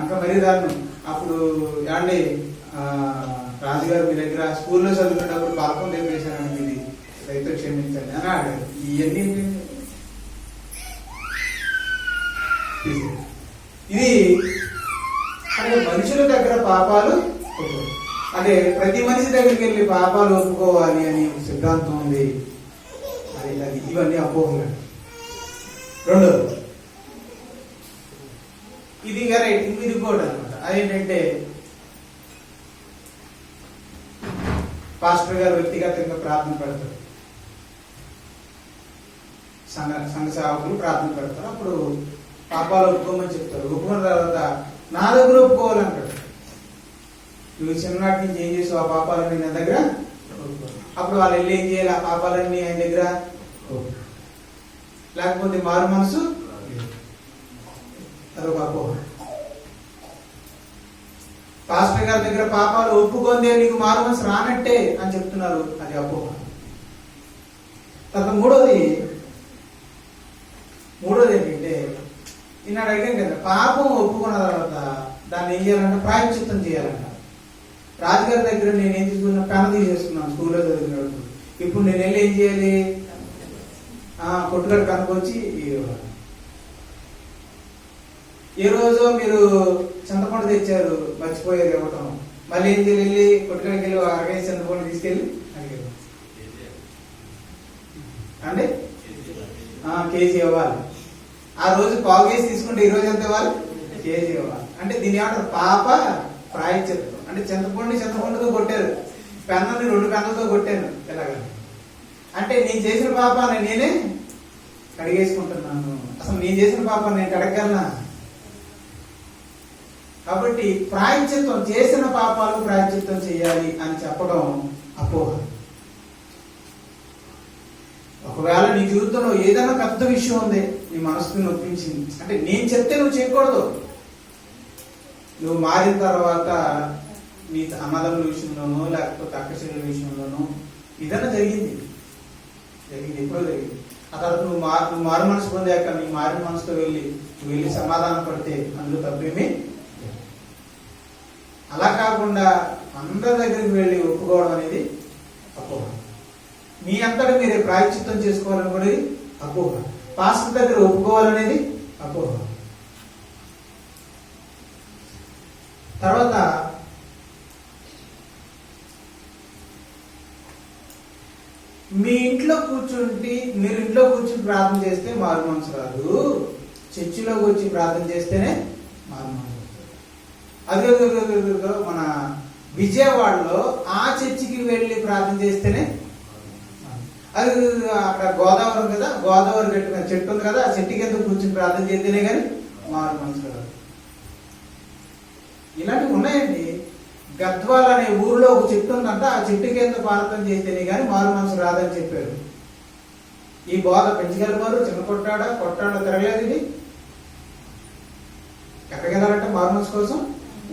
ఇంకా మరీ దారుణం. అప్పుడు ఏమండి రాజుగారు మీ దగ్గర స్కూల్లో చదువుకునేటప్పుడు పాపం తెప్పేశానండి, ఇది రైతు క్షమించండి అని అడిగారు. ఇవన్నీ ఇది అంటే మనుషుల దగ్గర పాపాలు అంటే ప్రతి మనిషి దగ్గరికి వెళ్ళి పాపాలు ఒప్పుకోవాలి అని సిద్ధాంతం ఉంది. అది ఇవన్నీ అపోహలు. రెండోది ఇది ఇంకా రైట్, ఇది కూడా అనమాట. అదేంటంటే పాస్టర్ గారు వ్యక్తిగతంగా ప్రార్థన పెడతారు. సంఘ సేవకులు ప్రార్థన పెడతారు. అప్పుడు పాపాలు ఒప్పుకోమని చెప్తారు. ఒప్పుకున్న తర్వాత నా దగ్గర ఒప్పుకోవాలంటాడు. నువ్వు చిన్ననాటి నుంచి ఏం చేసావు ఆ పాపాలన్నీ నా దగ్గర. అప్పుడు వాళ్ళు వెళ్ళి ఏం చేయాలి? ఆ పాపాలన్నీ ఆయన దగ్గర, లేకపోతే మారు మనసు అదొక అపోహ. పాస్టర్ గారి దగ్గర పాపాలు ఒప్పుకుందే నీకు మారు మనసు రానట్టే అని చెప్తున్నారు, అది అపోహ. తర్వాత మూడోది ఏంటంటే ఈనాడు అడిగాను కదా, పాపం ఒప్పుకున్న తర్వాత దాన్ని ఏం చేయాలంటే ప్రాయశ్చిత్తం చేయాలంట. రాజుగారి దగ్గర నేను ఏం తీసుకున్నా, పెన తీసేసుకున్నాను స్కూల్లో చదివినప్పుడు. ఇప్పుడు నేను వెళ్ళి ఏం చేయాలి? కొట్టుగడ కనుకొచ్చి ఏ రోజో మీరు చింతపండు తెచ్చారు, మర్చిపోయారు ఇవ్వటం. మళ్ళీ ఏం చేయాలి? వెళ్ళి కొట్టుగడికి వెళ్ళి అరగేసి చింతపండు తీసుకెళ్ళి అడిగారు అంటే కేజీ ఇవ్వాలి. ఆ రోజు పావు కేజీ తీసుకుంటే ఈ రోజు ఎంత ఇవ్వాలి? కేజీ ఇవ్వాలి. అంటే దీని ఏమంటారు? పాప ప్రాయశ్చిత్తం. అంటే చింతపండుతో కొట్టారు, పెన్నని 2 పెన్నలతో కొట్టాను ఎలాగా అంటే నేను చేసిన పాపాన్ని నేనే కడిగేసుకుంటున్నాను. అసలు నేను చేసిన పాపాన్ని నేను కడగలనా? కాబట్టి ప్రాయశ్చిత్తం, చేసిన పాపాలు ప్రాయశ్చిత్తం చేయాలి అని చెప్పడం అపోహ. ఒకవేళ నీ జీవితంలో ఏదైనా పెద్ద విషయం ఉంది, నీ మనసుని నొప్పించింది అంటే నేను చెప్తే నువ్వు చేయకూడదు. నువ్వు మారిన తర్వాత నీ అన్నదమ్ముల విషయంలోనో లేకపోతే అక్కచెల్లెల విషయంలోనో ఏదైనా జరిగింది, ఎప్పుడో జరిగింది. ఆ తర్వాత నువ్వు మారు మనసు పొందాక నీ మారిన మనసుతో నువ్వు వెళ్ళి సమాధానం పడితే అందులో తప్పేమీ. అలా కాకుండా అందరి దగ్గరికి వెళ్ళి ఒప్పుకోవడం అనేది అపోహ. మీ అంతటా మీరే ప్రాయశ్చిత్తం చేసుకోవాలనుకునేది అపోహ. పాస్టర్ దగ్గర ఒప్పుకోవాలనేది అపోహ. తర్వాత మీ ఇంట్లో కూర్చుంటే, మీరు ఇంట్లో కూర్చుని ప్రార్థన చేస్తే మారు మనసు రాదు, చర్చిలోకి వచ్చి ప్రార్థన చేస్తేనే మారు మనసు. అదే మన విజయవాడలో ఆ చర్చికి వెళ్ళి ప్రార్థన చేస్తేనే, అది అక్కడ గోదావరి కదా, గోదావరి గట్టు చెట్టు ఉంది కదా, ఆ చెట్టు కింద కూర్చుని ప్రార్థన చేస్తేనే కానీ మారు మనసు రాదు. ఇలాంటివి ఉన్నాయండి. గద్వాల్ అనే ఊరిలో ఒక చెట్టు ఉందంట, ఆ చెట్టు కింద ప్రార్థన చేస్తేనే కానీ మారు మనసు రాదని చెప్పారు. ఈ బోధ పెంచగలవారు చిన్న కొట్టాడ తిరగలేదు. ఇది ఎక్కడికి వెళ్ళాలంటే మారు మనసు కోసం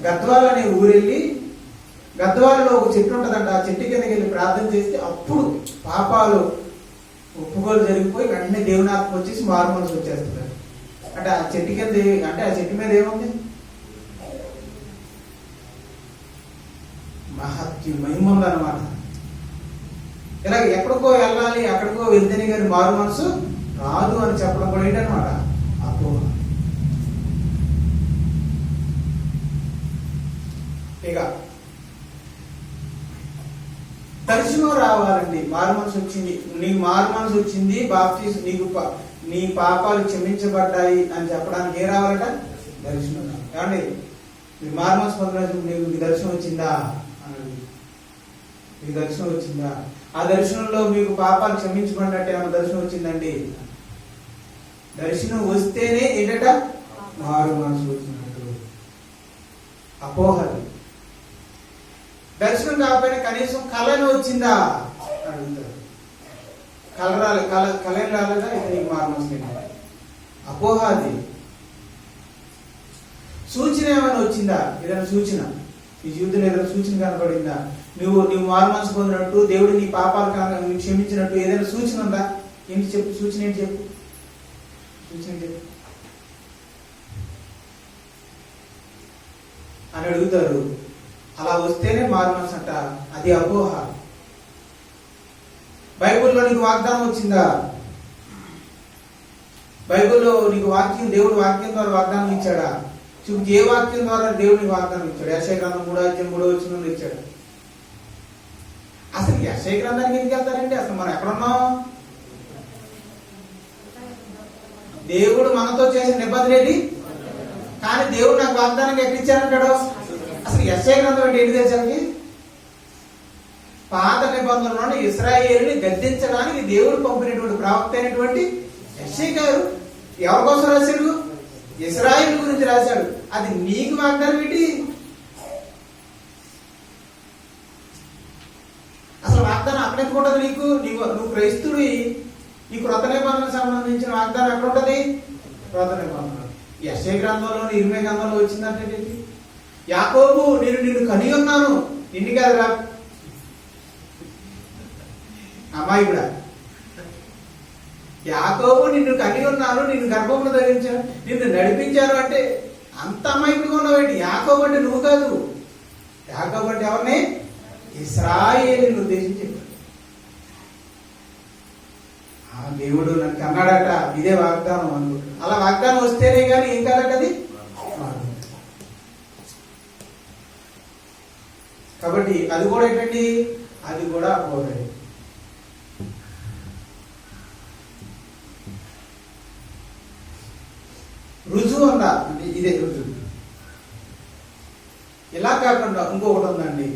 గద్వాల్ అనే ఊరెళ్ళి, గద్వాలలో ఒక చెట్టు ఉంటుందంట, ఆ చెట్టు కిందకి వెళ్ళి ప్రార్థన చేస్తే అప్పుడు పాపాలు ఒప్పుకోలు జరిగిపోయి వెంటనే దేవుని ఆత్మ వచ్చేసి మారు మనసు వచ్చేస్తున్నారు. అంటే ఆ చెట్టు కింద, అంటే ఆ చెట్టు మీద ఏముంది? మహత్యం, మహిమ ఉందన్నమాట. ఇలాగ ఎక్కడికో వెళ్ళాలి, అక్కడికో వెళ్తేనే కానీ మారు మనసు రాదు అని చెప్పడం కూడా ఏంటనమాట అపోహ. ఇక దర్శనం రావాలండి. మారు మనసు వచ్చింది, నీకు మారు మనసు వచ్చింది, బాప్తీసు, నీకు నీ పాపాలు క్షమించబడ్డాయి అని చెప్పడానికి ఏ రావాలట? దర్శనం. ఏమండి నీకు మారు మనసు పొందిన నీకు దర్శనం వచ్చిందా అని, మీకు దర్శనం వచ్చిందా? ఆ దర్శనంలో మీకు పాపాలు క్షమించబడినట్టు ఏమైనా దర్శనం వచ్చిందండి? దర్శనం వస్తేనే ఏంటట? మారు మనసు వచ్చినట్టు. అపోహలు. దర్శనం కాకపోయినా కనీసం కళను వచ్చిందా అడుగుతారు. కళ రాలేదా? ఇది నీకు మారు మనసు. అపోహ. అది సూచన ఏమైనా వచ్చిందా? ఏదైనా సూచన ఈ జీవితంలో ఏదైనా సూచన కనపడిందా? నువ్వు మారు మనసు పొందినట్టు, దేవుడు నీ పాపాలు క్షమించినట్టు ఏదైనా సూచన ఉందా? ఏంటి చెప్పు, సూచన ఏంటి చెప్పు, సూచన చెప్పు అని అడుగుతారు. అలా వస్తేనే మారు మనసు అంట. అది అపోహ. బైబిల్లో నీకు వాగ్దానం వచ్చిందా? బైబిల్లో నీకు వాక్యం, దేవుడు వాక్యం ద్వారా వాగ్దానం ఇచ్చాడా? చూపు, ఏ వాక్యం ద్వారా దేవుడు నీకు వాగ్దానం ఇచ్చాడు? యెషయా గ్రంథం 3:3 ఇచ్చాడు. అసలు యెషయా గ్రంథానికి ఎందుకు వెళ్తారండి? అసలు మనం ఎక్కడున్నాం? దేవుడు మనతో చేసిన నిబంధన ఏంటి? కానీ దేవుడు నాకు వాగ్దానం ఎక్కడిచ్చారంటాడు? అసలు యెషయా గ్రంథం అంటే ఏంటి తెలుసానికి? పాత నిబంధనలోని ఇశ్రాయేలుని గద్దించడానికి దేవుడు పంపినటువంటి ప్రవక్త అయినటువంటి యెషయా గారు ఎవరి కోసం రాశాడు? ఇశ్రాయేలు గురించి రాశాడు. అది నీకు వాగ్దానం ఏంటి? అసలు వాగ్దానం అక్కడ ఎందుకు ఉంటుంది నీకు? నువ్వు క్రైస్తుడి, ఈ కృత నిబంధనకు సంబంధించిన వాగ్దానం ఎక్కడ ఉంటుంది? కృత నిబంధన యెషయా గ్రంథంలో, ఇర్మీయా గ్రంథంలో వచ్చిందంటే యాకోబు నిన్ను కని ఉన్నాను, నిన్ను కాదురా అమ్మాయి కూడా, యాకోబు నిన్ను కని ఉన్నాను, నిన్ను గర్భంలో ధరించాను, నిన్ను నడిపించాను అంటే అంత అమాయకుడిగా ఉన్నావేంటి? యాకోబు అంటే నువ్వు కాదు. యాకోబు అంటే ఎవరిని? ఇశ్రాయేలును ఉద్దేశించి దేవుడు నన్ను కన్నాడట, ఇదే వాగ్దానం అను. అలా వాగ్దానం వస్తేనే కానీ ఏం కాదట అది. కాబట్టి అది కూడా ఏంటండి? అది కూడా పోతుంది. రుజువు ఉందా అంటే ఇదే రుజువు. ఇలా కాకుండా ఇంకొకటి ఉందండి,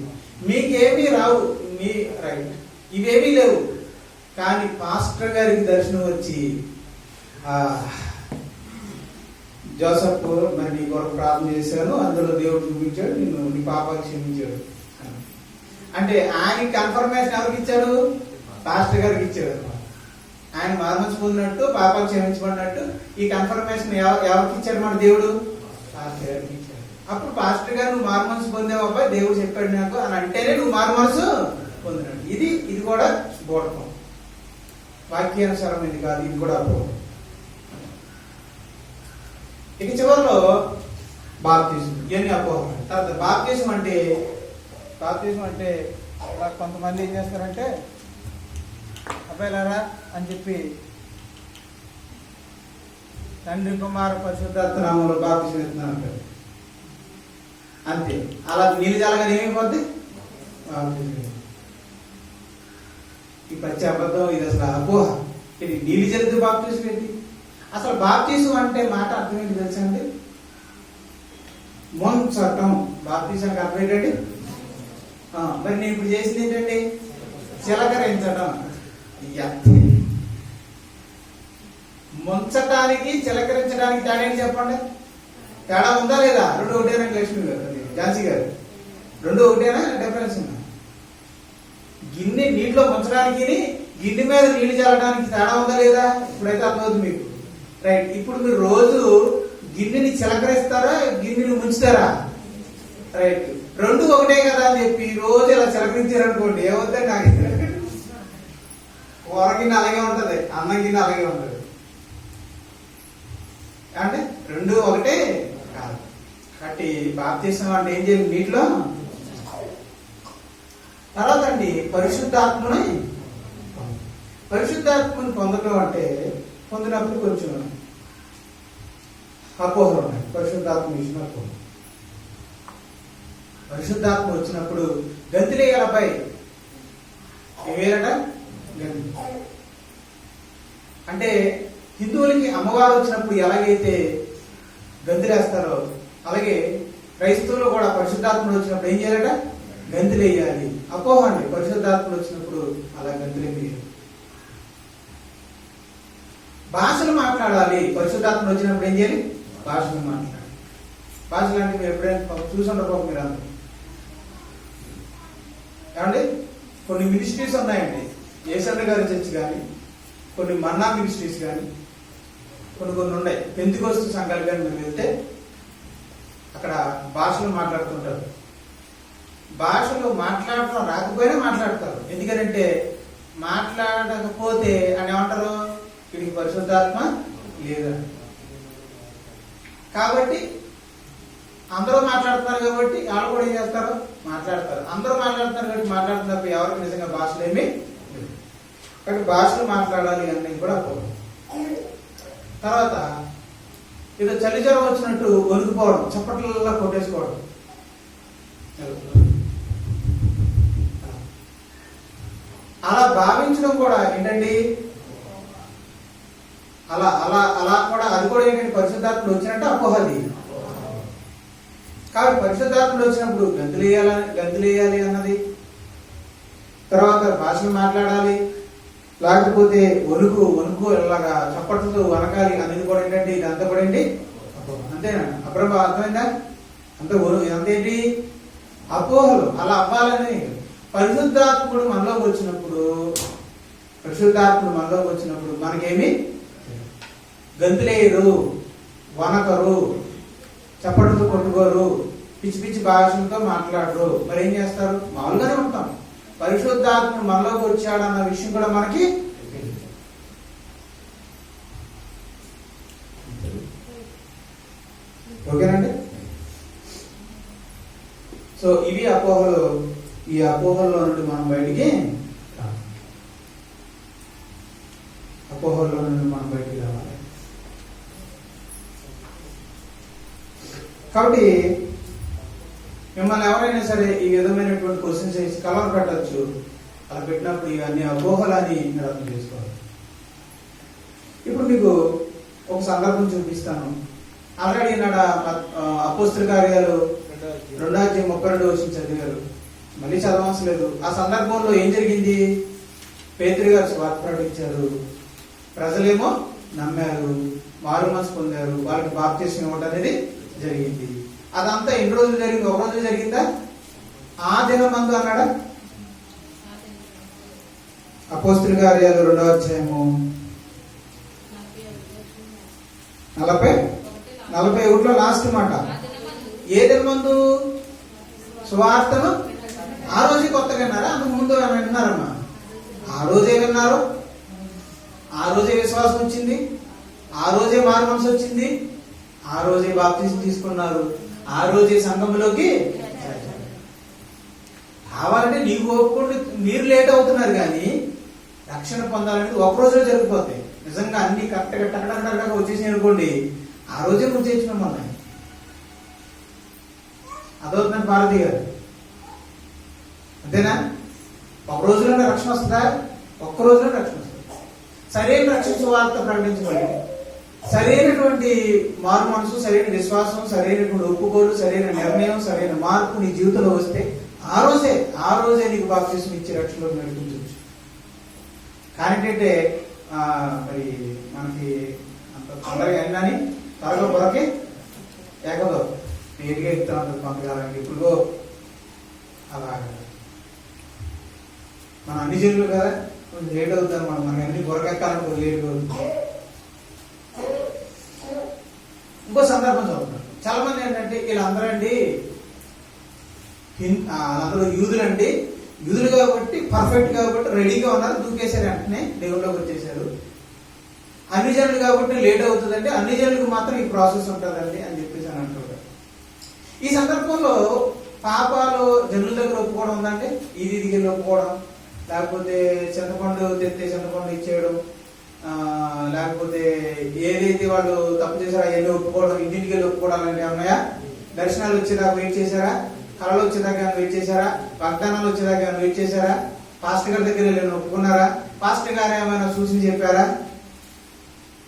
మీకేమీ రావు, మీ రైట్ ఇవేమీ లేవు, కానీ పాస్టర్ గారికి దర్శనం వచ్చి జోసఫ్ మరి నీ కొరకు ప్రార్థన చేశాను, అందులో దేవుడు చూపించాడు, నిన్ను నీ పాపాలు క్షమించాడు అంటే ఆయన కన్ఫర్మేషన్ ఎవరికి ఇచ్చాడు? పాస్టర్ గారికి ఇచ్చాడు. ఆయన మార్మన్స్ పొందినట్టు, పాపాలు క్షమించబడినట్టు ఈ కన్ఫర్మేషన్ ఎవరికి ఇచ్చాడు? మన దేవుడు పాస్టర్ గారికి ఇచ్చాడు. అప్పుడు పాస్టర్ గారు నువ్వు మార్మన్స్ పొందేవు అబ్బాయి, దేవుడు చెప్పాడు నాకు అని అంటేనే నువ్వు మార్మన్స్ పొందినట్టు. ఇది కూడా బోధకం, వాక్యానుసారమైంది కాదు, ఇది కూడా అపోహం. ఇక చివరిలో బాప్తిజం, ఇవన్నీ అపోహం. తర్వాత బాప్తిజం అంటే కొంతమంది ఏం చేస్తారంటే అబ్బాయిలారా అని చెప్పి తండ్రి కుమార పరిశుద్ధాత్మ నామములో బాప్తిజం ఇస్తున్నారు అంతే. అలా నీళ్ళు జలగానే ఏమైపోద్ది? ఈ పచ్చి అబద్ధం, ఇది అసలు అపోహ. ఇది నీళ్ళు జల్లితే బాప్తిజం ఏంటి? అసలు బాప్తిజం అంటే మాట అర్థం ఏంటి తెలుసా అండి? ముంచటం. బాప్తిజానికి అర్థం ఏంటండి? మరి నేను ఇప్పుడు చేసింది ఏంటండి? చిలకరించడం. ముంచటానికి చిలకరించడానికి తేడా ఏంటి చెప్పండి? తేడా ఉందా లేదా? రెండు ఒకటేనా లక్ష్మి గారు, ఝాన్సీ గారు? రెండు ఒకటేనా, డిఫరెన్స్ ఉందా? గిన్నె నీటిలో ముంచడానికి, గిన్నె మీద నీళ్లు చల్లడానికి తేడా ఉందా లేదా? ఇప్పుడైతే అర్థమవుతుంది మీకు. రైట్. ఇప్పుడు మీరు రోజు గిన్నెని చిలకరిస్తారా, గిన్నెని ముంచుతారా? రైట్. రెండు ఒకటే కదా అని చెప్పి రోజు ఇలా చిలకరించారనుకోండి, ఏమవుతుంది? నాకు కూర గిన్నె అలాగే ఉంటది, అన్నం గిన్నె అలాగే ఉంటది. అంటే రెండు ఒకటే కాదు. కాబట్టి బాప్తిసం అంటే ఏం చేయాలి? నీటిలో. తర్వాత అండి పరిశుద్ధాత్మని పొందడం అంటే పొందినప్పుడు కొంచెం అపోహలు ఉన్నాయి. పరిశుద్ధాత్మ విషయం అపోహ. పరిశుద్ధాత్మ వచ్చినప్పుడు గంతులేయాలపై ఏవేలట? గంతులు. అంటే హిందువులకి అమ్మవారు వచ్చినప్పుడు ఎలాగైతే గంతులేస్తారో అలాగే క్రైస్తవులు కూడా పరిశుద్ధాత్ముడు వచ్చినప్పుడు ఏం చేయాలట? గంతులేయాలి. అపోహ అండి. పరిశుద్ధాత్ముడు వచ్చినప్పుడు అలా గంతులేయాలి. భాషలు మాట్లాడాలి. పరిశుద్ధాత్ముడు వచ్చినప్పుడు ఏం చేయాలి? భాషలు మాట్లాడాలి. భాషలు అంటే మీరు ఎప్పుడైనా చూసుంటారు మీరు అందరూ ఏమండి? కొన్ని మినిస్ట్రీస్ ఉన్నాయండి, యేసన్న గారి చర్చ్ కానీ, కొన్ని మన్నా మినిస్ట్రీస్ కానీ, కొన్ని ఉన్నాయి. పెంతెకోస్తు సంఘాలు కానీ మీరు వెళ్తే అక్కడ భాషలు మాట్లాడుతుంటారు. భాషలు మాట్లాడటం రాకపోయినా మాట్లాడతారు. ఎందుకంటే మాట్లాడకపోతే అని ఏమంటారు? వీడికి పరిశుద్ధాత్మ లేదా. కాబట్టి అందరూ మాట్లాడుతున్నారు కాబట్టి వాళ్ళు కూడా ఏం చేస్తారు? మాట్లాడతారు. అందరూ మాట్లాడుతున్నారు కాబట్టి మాట్లాడుతున్నప్పుడు ఎవరికి నిజంగా భాషలు ఏమి లేదు. కాబట్టి భాషలు మాట్లాడాలి అనేది కూడా అపోహం. తర్వాత ఏదో చలి జ్వరం వచ్చినట్టు వణుకుపోవడం, చప్పట్లలో కొట్టేసుకోవడం, అలా భావించడం కూడా ఏంటండి? అలా అలా అలా కూడా అది కూడా ఏంటంటే పరిశుద్ధాత్ముడు వచ్చినట్టు అపోహది. కాబట్టి పరిశుద్ధాత్ముడు వచ్చినప్పుడు గంతులేయాలి అన్నది, తర్వాత భాషలు మాట్లాడాలి, లేకపోతే వణుకు వణుకు ఇలాగా చప్పట్లతో వనకాలి అనేది కూడా ఏంటంటే ఇదంతా కూడా ఏంటి అంతేనా? అబ్రహ్మ అర్థమైందా? అంత అంతేంటి అపోహలు. అలా అవ్వాలని పరిశుద్ధాత్ముడు మనలోకి వచ్చినప్పుడు మనకేమి గంతులేయరు, వనకరు, చప్పట్లతో కొట్టుకోరు, పిచ్చి పిచ్చి భాషలతో మాట్లాడరు. మరి ఏం చేస్తారు? మామూలుగానే ఉంటాం. పరిశుద్ధాత్ముడు మనలోకి వచ్చాడన్న విషయం కూడా మనకి ఓకేనండి. సో ఇవి అపోహలు. ఈ అపోహల్లో నుండి మనం బయటికి రావాలి. కాబట్టి మిమ్మల్ని ఎవరైనా సరే ఈ విధమైనటువంటి క్వశ్చన్స్ వేసి కలర్ పెట్టచ్చు. అలా పెట్టినప్పుడు ఇవన్నీ అపోహలని మీరు అర్థం చేసుకోవాలి. ఇప్పుడు మీకు ఒక సందర్భం చూపిస్తాను. ఆల్రెడీ నాడు అపోస్తల కార్యాలు 2:32 చదివారు. మళ్ళీ చదవాల్సిన లేదు. ఆ సందర్భంలో ఏం జరిగింది? పేతురు గారు స్వార్థ ప్రకటించారు, ప్రజలేమో నమ్మారు, మారు మనసు పొందారు, వాళ్ళకి బాప్తిస్మం ఇవ్వడం అనేది జరిగింది. అదంతా ఎన్ని రోజులు జరిగింది? ఒక రోజు జరిగిందా? ఆ దినమందు అన్నాడా? అపోస్తల కార్యాలు 2:40 లాస్ట్ మాట. ఏ దినమందు సువార్తను? ఆ రోజే కొత్తగా విన్నారా? అంతకు ముందు విన్నారమ్మా? ఆ రోజే విన్నారు, ఆ రోజే విశ్వాసం వచ్చింది, ఆ రోజే మారు మనసు వచ్చింది, ఆ రోజే బాప్తిస్మం తీసుకున్నారు, ఆ రోజే సంఘంలోకి కావాలంటే నీకు ఒప్పుకుంటే మీరు లేట్ అవుతున్నారు. కానీ రక్షణ పొందాలంటే ఒక రోజులో జరిగిపోతాయి. నిజంగా అన్ని కరెక్ట్గా టక్కడక్కడగా వచ్చేసినాయి అనుకోండి, ఆ రోజే నువ్వు చేసిన మళ్ళీ అదవుతున్నాడు భారతి గారు. అంతేనా? ఒక రోజులోనే రక్షణ వస్తుందా? ఒక్క రోజులో రక్షణ వస్తుంది. సరైన రక్షణ సువార్త ప్రకటించబడి సరైనటువంటి మారు మనసు, సరైన విశ్వాసం, సరైనటువంటి ఒప్పుకోలు, సరైన నిర్ణయం, సరైన మార్పు నీ జీవితంలో వస్తే ఆ రోజే నీకు బాప్తిస్మం ఇచ్చి రక్షణలో నడిపించవచ్చు. కానీ ఏంటంటే మరి మనకి అంత తొందరగా అయినాని త్వరగా పొరకి ఏకదో నేరుగా ఇస్తా ఉంటుంది కొంతకాలానికి. ఇప్పుడు అలాగా మన అన్ని జనులు కదా, కొంచెం లేట్ అవుతారు. మనకి అన్ని పొరకెక్కాలని కొంచెం లేట్ అవుతుంది. ఇంకో సందర్భం చదువుతారు. చాలా మంది ఏంటంటే వీళ్ళందరూ అండి అందరూ యూదులు కాబట్టి పర్ఫెక్ట్ కాబట్టి రెడీగా ఉన్నారు, దూకేశారు, వెంటనే దేవుళ్ళలోకి వచ్చేసారు. అన్ని జనులు కాబట్టి లేట్ అవుతుందంటే అన్ని జనులకు మాత్రం ఈ ప్రాసెస్ ఉంటుందండి అని చెప్పేసి అని అంటారు. ఈ సందర్భంలో పాపాలు జనుల దగ్గర ఒప్పుకోవడం ఉందంటే ఇది ఒప్పుకోవడం, లేకపోతే చింతపండు తెత్తే చింతపండు ఇచ్చేయడం, లేకపోతే ఏదైతే వాళ్ళు తప్పు చేశారో అవన్నీ ఒప్పుకోవడం, ఇంటికి వెళ్ళి ఒప్పుకోవడాలంటే ఉన్నాయా? దర్శనాలు వచ్చేదాకా వెయిట్ చేశారా? కళలు వచ్చేదాకా వెయిట్ చేశారా? వాగ్దానాలు వచ్చేదాకా వెయిట్ చేశారా? పాస్టర్ గారి దగ్గర వెళ్ళి ఒప్పుకున్నారా? పాస్టర్ గారు ఏమైనా సూచన చెప్పారా?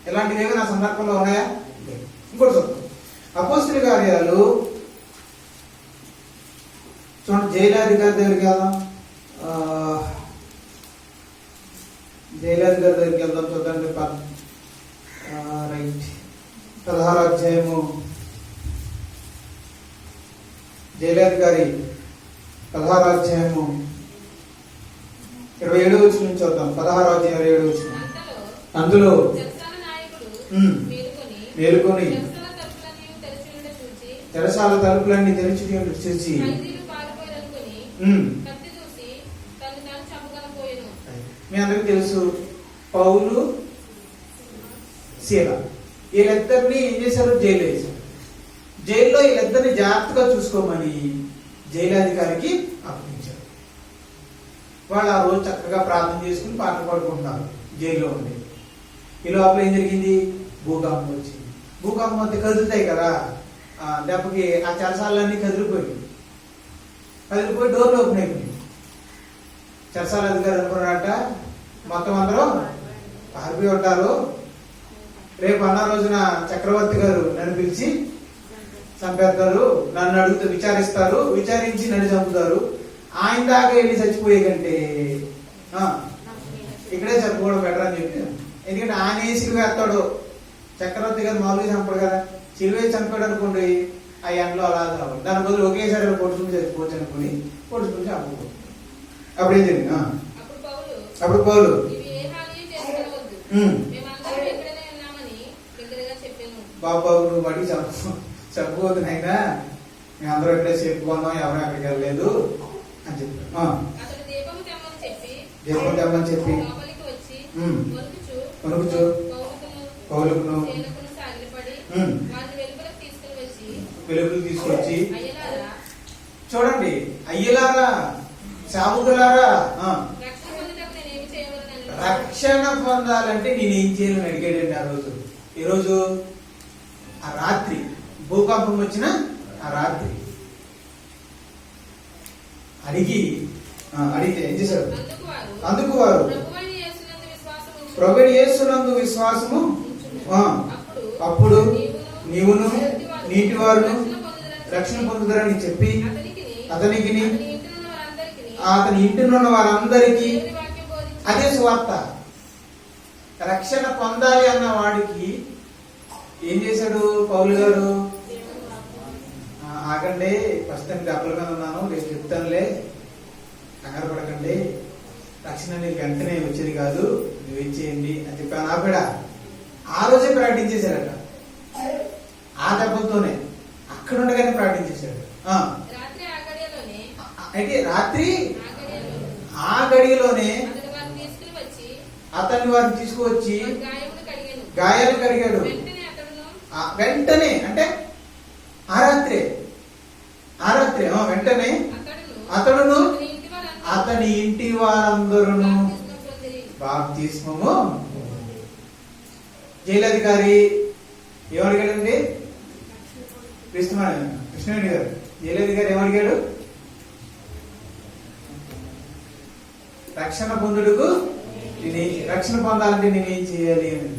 ఇలాంటివి ఏమైనా సందర్భంలో ఉన్నాయా? ఇంకోటి చూద్దాం. అపోస్తల కార్యాలు చూడండి. జైలాధికారి దగ్గరికి వెళ్దాం. జైలాధికారి దగ్గరికి వెళ్దాం. చూద్దండి. రైట్ 16వ అధ్యాయము. జైలాధికారి 16వ అధ్యాయము 27వ వచనం నుంచి చూద్దాం. 16వ అధ్యాయం 27వ వచనం. అందులో మేలుకొని చెరసాల తలుపులన్నీ తెరిచి చూసి మీ అందరికి తెలుసు, పౌలు, సీల వీళ్ళిద్దరిని ఏం చేశారు? జైలు వేశారు. జైల్లో వీళ్ళిద్దరిని జాగ్రత్తగా చూసుకోమని జైలాధికారికి అప్పగించారు. వాళ్ళు ఆ రోజు చక్కగా ప్రార్థన చేసుకుని పాటలు పాడుకుంటున్నారు జైల్లో ఉండి. ఈ లోపల ఏం జరిగింది? భూకంపం వచ్చింది. భూకంపం అంతా కదులుతాయి కదా, దెబ్బకి ఆ చెరసాలన్నీ కదిలిపోయి డోర్లు ఓపెన్ అయిపోయింది. చెరసాల అధికారి అనుకున్నారట మొత్తం అందరూ పారిపోయి ఉంటారు, రేపు అన్న రోజున చక్రవర్తి గారు నన్ను పిలిచి చంపేస్తారు, నన్ను అడుగుతూ విచారిస్తారు, విచారించి నన్ను చంపుతారు, ఆయన దాకా వెళ్ళి చచ్చిపోయే కంటే ఇక్కడే చంపుకోవడం బెటర్ అని చెప్పి. ఎందుకంటే ఆయన ఏ సిలువ వేస్తాడు, చక్రవర్తి గారు మామూలుగా చంపడు కదా, సిలువ చంపాడు అనుకోండి ఆ ఎండలో అలా కావాలి. దాని బదులు ఒకేసారి పొడుచుకుని చచ్చిపోవచ్చు అనుకుని పొడుచుకుని చంపుకో. అప్పుడు ఏం జరిగింది? అప్పుడు పౌలు బాబు నువ్వు బట్టి చంపుకోవద్దు అయినా మేము అందరూ ఎక్కడే చెప్పుకున్నాం, ఎవరు ఎక్కడికి వెళ్ళలేదు అని చెప్పారు. దీపం తెమ్మని చెప్పి కొనుకుచు పౌలుకును వెలుగులు తీసుకొచ్చి, చూడండి అయ్యలారా సాబుకులారా, రక్షణ పొందాలంటే నేనేం చేయాలని అడిగాడండి ఆ రోజు. ఈరోజు ఆ రాత్రి భూకంపం వచ్చిన ఆ రాత్రి అడిగితే ఏం చేశారు? అందుకు వారు ప్రభువైన యేసునందు విశ్వాసము, అప్పుడు నీవును నీటి వారును రక్షణ పొందుతారని చెప్పి అతనికి అతని ఇంటిలో ఉన్న వారందరికీ అదే సువార్త. రక్షణ పొందాలి అన్న వాడికి ఏం చేశాడు పౌలు గారు? ఆగండి, ఫస్ట్ నేను డబ్బుల మీద ఉన్నాను, నేను చెప్తానులే, కంగారు పడకండి, రక్షణ నీకు వెంటనే వచ్చేది కాదు, నువ్వు ఇచ్చేయండి అని చెప్పాను. ఆవిడ ఆ రోజే ప్రకటించేశారట, ఆ దెబ్బతోనే అక్కడ ఉండగానే ప్రకటించేశాడు. అయితే రాత్రి ఆ గడియలోనే అతన్ని వారిని తీసుకువచ్చి గాయాలు కడిగాడు. వెంటనే అంటే ఆ రాత్రే వెంటనే అతడును అతని ఇంటి వారందరూ బాప్తిస్మము. జైలధికారి ఏమడిగాడండి? కృష్ణవేణి గారు జైలధికారి ఏమడిగాడు? రక్షణ పొందుడుకు రక్షణ పొందాలంటే నేనేం చేయాలి అని.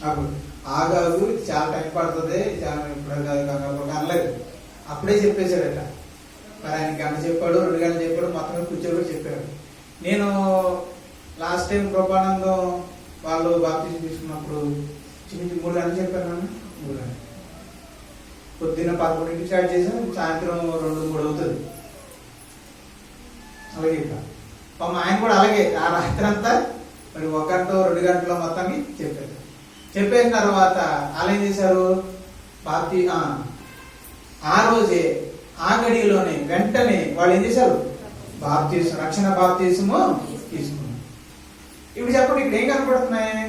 అప్పుడు ఆగాగు, చాలా టైం పడుతుంది, చాలా ఇప్పుడు అనలేదు, అప్పుడే చెప్పేశాడట. మరి ఆయన గంట చెప్పాడు, 2 గంటలు చెప్పాడు, మొత్తం కూర్చోబెట్టి చెప్పాడు. నేను లాస్ట్ టైం కృపానందం వాళ్ళు బాప్తిజం తీసుకున్నప్పుడు 3 గంటలు చెప్పాను. 3 గంటలు పొద్దున్న 11కి స్టార్ట్ చేసాం, సాయంత్రం 2-3 అవుతుంది. అలాగే ఆయన కూడా అలాగే ఆ రాత్రి అంతా మరి 1 గంట 2 గంటల మొత్తాన్ని చెప్పారు. చెప్పిన తర్వాత వాళ్ళు ఏం చేశారు? ఆ రోజే ఆ గడిలోనే వెంటనే వాళ్ళు ఏం చేశారు? రక్షణ బాప్తిసము తీసుకున్నారు. ఇప్పుడు చెప్పండి, ఇక్కడ ఏం కనపడుతున్నాయి?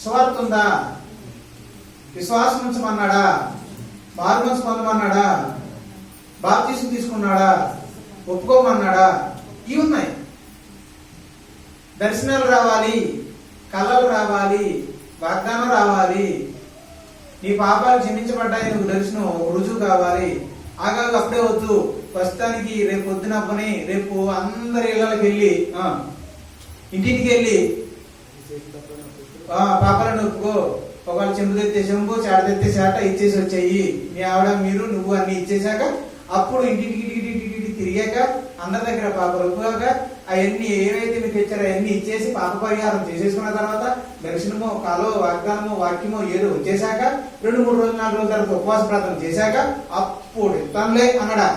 స్వార్థ ఉందా? విశ్వాసం ఉంచమన్నాడా? మారుమనసు పొందమన్నాడా? బాప్తిసం తీసుకున్నాడా? ఒప్పుకోమన్నాడా? ఇవి ఉన్నాయి. దర్శనాలు రావాలి, కళలు రావాలి, వాగ్దానం రావాలి, నీ పాపాలు క్షమించబడ్డాయి, నువ్వు దర్శనం రుజువు కావాలి. ఆగాగు అప్పుడే వద్దు. ప్రస్తుతానికి రేపు పొద్దున పని, రేపు అందరి ఇళ్ళకి వెళ్ళి ఇంటికి వెళ్ళి పాపాలను ఒప్పుకో, ఒకవేళ చెంబు తెత్తే చెంబు, చాట తెత్తే చాట ఇచ్చేసి వచ్చాయి. మీ ఆవిడ మీరు నువ్వు అన్ని ఇచ్చేసాక అప్పుడు ఇంటికి తిరిగాక అందరి దగ్గర పాపలు ఒప్పుగాక అవన్నీ ఏవైతే మీకు తెచ్చారో అవన్నీ ఇచ్చేసి పాప పరిహారం చేసేసుకున్న తర్వాత దర్శనమో కలో వాగ్దానమో వాక్యమో ఏదో వచ్చేసాక 2-3 రోజులు 4 రోజుల తర్వాత ఉపవాస ప్రార్థన చేశాక అప్పుడు ఇస్తానులే అన్నాడా?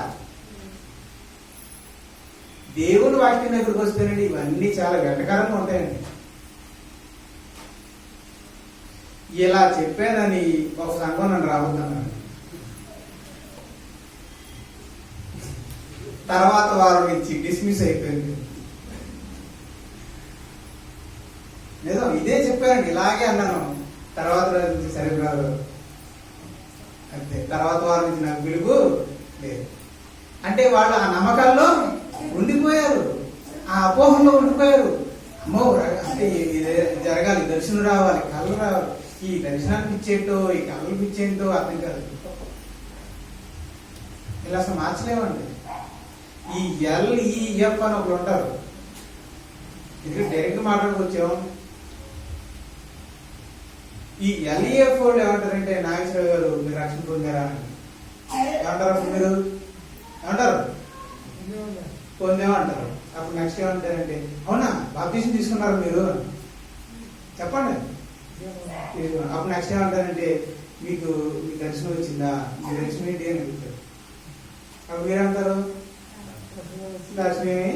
దేవుని వాక్యం దగ్గరకు వస్తేనండి ఇవన్నీ చాలా వెటకారంగా ఉంటాయండి. ఇలా చెప్పానని ఒక సంఘం నన్ను రావద్దన్నాడు. తర్వాత వారం నుంచి డిస్మిస్ అయిపోయింది. నిజం, ఇదే చెప్పానండి, ఇలాగే అన్నాను. తర్వాత రోజు నుంచి సరిగ్రాదు అంతే. తర్వాత వారం నుంచి నాకు పిలుపు లేదు. అంటే వాళ్ళు ఆ నమ్మకాల్లో ఉండిపోయారు, ఆ అపోహంలో ఉండిపోయారు. అమ్మో అంటే ఇది జరగాలి, దర్శనం రావాలి, కళ్ళు రావాలి. ఈ దర్శనానికి ఇచ్చేటో ఈ కళ్ళకి ఇచ్చేంటో అర్థం కాదు. ఇలా అసలు మార్చలేమండి. ఈ LEF అని ఒకరు ఉంటారు. ఇది డైరెక్ట్ మాట్లాడుకొచ్చాం. ఈ LEF వాళ్ళు ఏమంటారంటే, నాగేశ్వరరావు గారు మీరు రక్షణ పొందారా అని ఏమంటారు? మీరు ఏమంటారు? పొందేమంటారు. అప్పుడు నెక్స్ట్ ఏమంటారంటే, అవునా బాప్టిజం తీసుకున్నారు మీరు చెప్పండి. అప్పుడు నెక్స్ట్ ఏమంటారంటే, మీకు మీ దర్శనం వచ్చిందా, మీ దర్శనం ఏంటి అని అడుగుతారు. అప్పుడు మీరంటారు దర్శనమే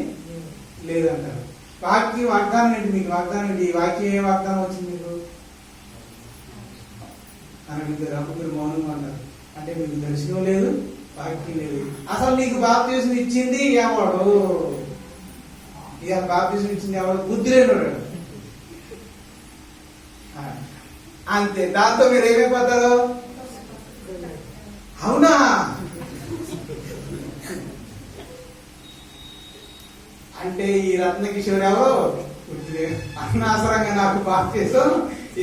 లేదంటారు. వాగ్దానం ఏంటి, మీకు వాగ్దానం ఏంటి, ఈ వాక్యం ఏ వాగ్దానం వచ్చింది మీకు అని అడుగుతారు. అప్పుడు మీరు మౌనంగా అంటారు. అంటే మీకు దర్శనం లేదు, వాక్యం లేదు. అసలు నీకు బాప్తిజం ఇచ్చింది ఎవడు, ఇక బాప్తిజం ఇచ్చింది ఎవడు, బుద్ధి లేనివాడు. అంతే, దాంతో మీరు ఏమైపోతారు, అవునా అంటే ఈ రత్నకిషోర్ ఎవరు అనవసరంగా నాకు బాప్తిజం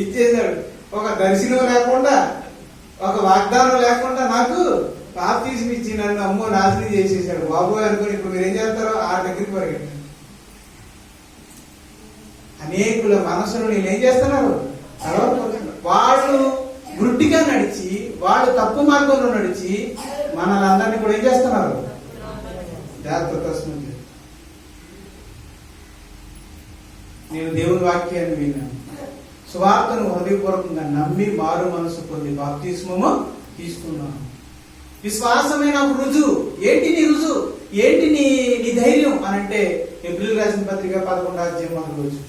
ఇచ్చేసాడు. ఒక దర్శనం లేకుండా, ఒక వాగ్దానం లేకుండా నాకు బాప్తిజం ఇచ్చి నన్ను అమ్మో నాశనం చేసేసాడు బాబోయ్ అనుకుని ఇప్పుడు మీరు ఏం చేస్తారో ఆ దగ్గరికి పరిగెట్టండి. అనేకుల మనసును నేను ఏం చేస్తున్నారు, వాళ్ళు గుడ్డిగా నడిచి, వాళ్ళు తప్పు మార్గంలో నడిచి మనలందరినీ కూడా ఏం చేస్తున్నారు, జాగ్రత్త. నేను దేవుని వాక్యాన్ని విన్నాను, సువార్తను హృదయపూర్వకంగా నమ్మి మారు మనసు పొంది బాప్తిస్మము తీసుకున్నాను. విశ్వాసమే నాకు రుజువు. ఏంటి నీ రుజువు, ఏంటి నీ ధైర్యం అని అంటే హెబ్రీయులకు రాసిన పత్రిక 11వ అధ్యాయం 1వ వచనం.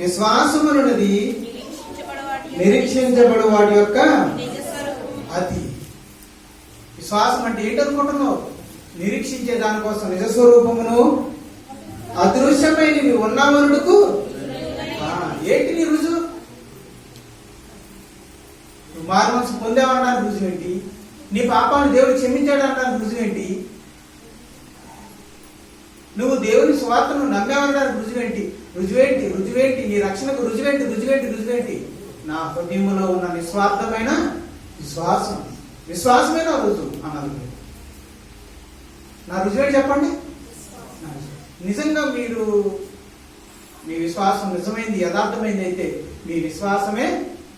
విశ్వాసమునున్నది నిరీక్షించబడు వాటి యొక్క అతి. విశ్వాసం అంటే ఏంటనుకుంటున్నావు, నిరీక్షించే దానికోసం నిజస్వరూపమును అదృశ్యమైనవి ఉన్నవనుడుకు ఏంటి నీ రుజువు, నువ్వు మారు మనసు పొందేవనడానికి రుజువు ఏంటి, నీ పాపాన్ని దేవుడు క్షమించాడనడానికి రుజువు ఏంటి, నువ్వు దేవుని స్వార్థను నమ్మేవనడానికి రుజువేంటి, రుజువేంటి రుజువేంటి, నీ రక్షణకు రుజువేంటి రుజువేంటి రుజువేంటి, నా హృదయంలో ఉన్న నిస్వార్థమైన విశ్వాసం, విశ్వాసమే నా రుజువు అన్నది. నా రుజువేంటి చెప్పండి. నిజంగా మీరు మీ విశ్వాసం నిజమైంది, యథార్థమైంది అయితే మీ విశ్వాసమే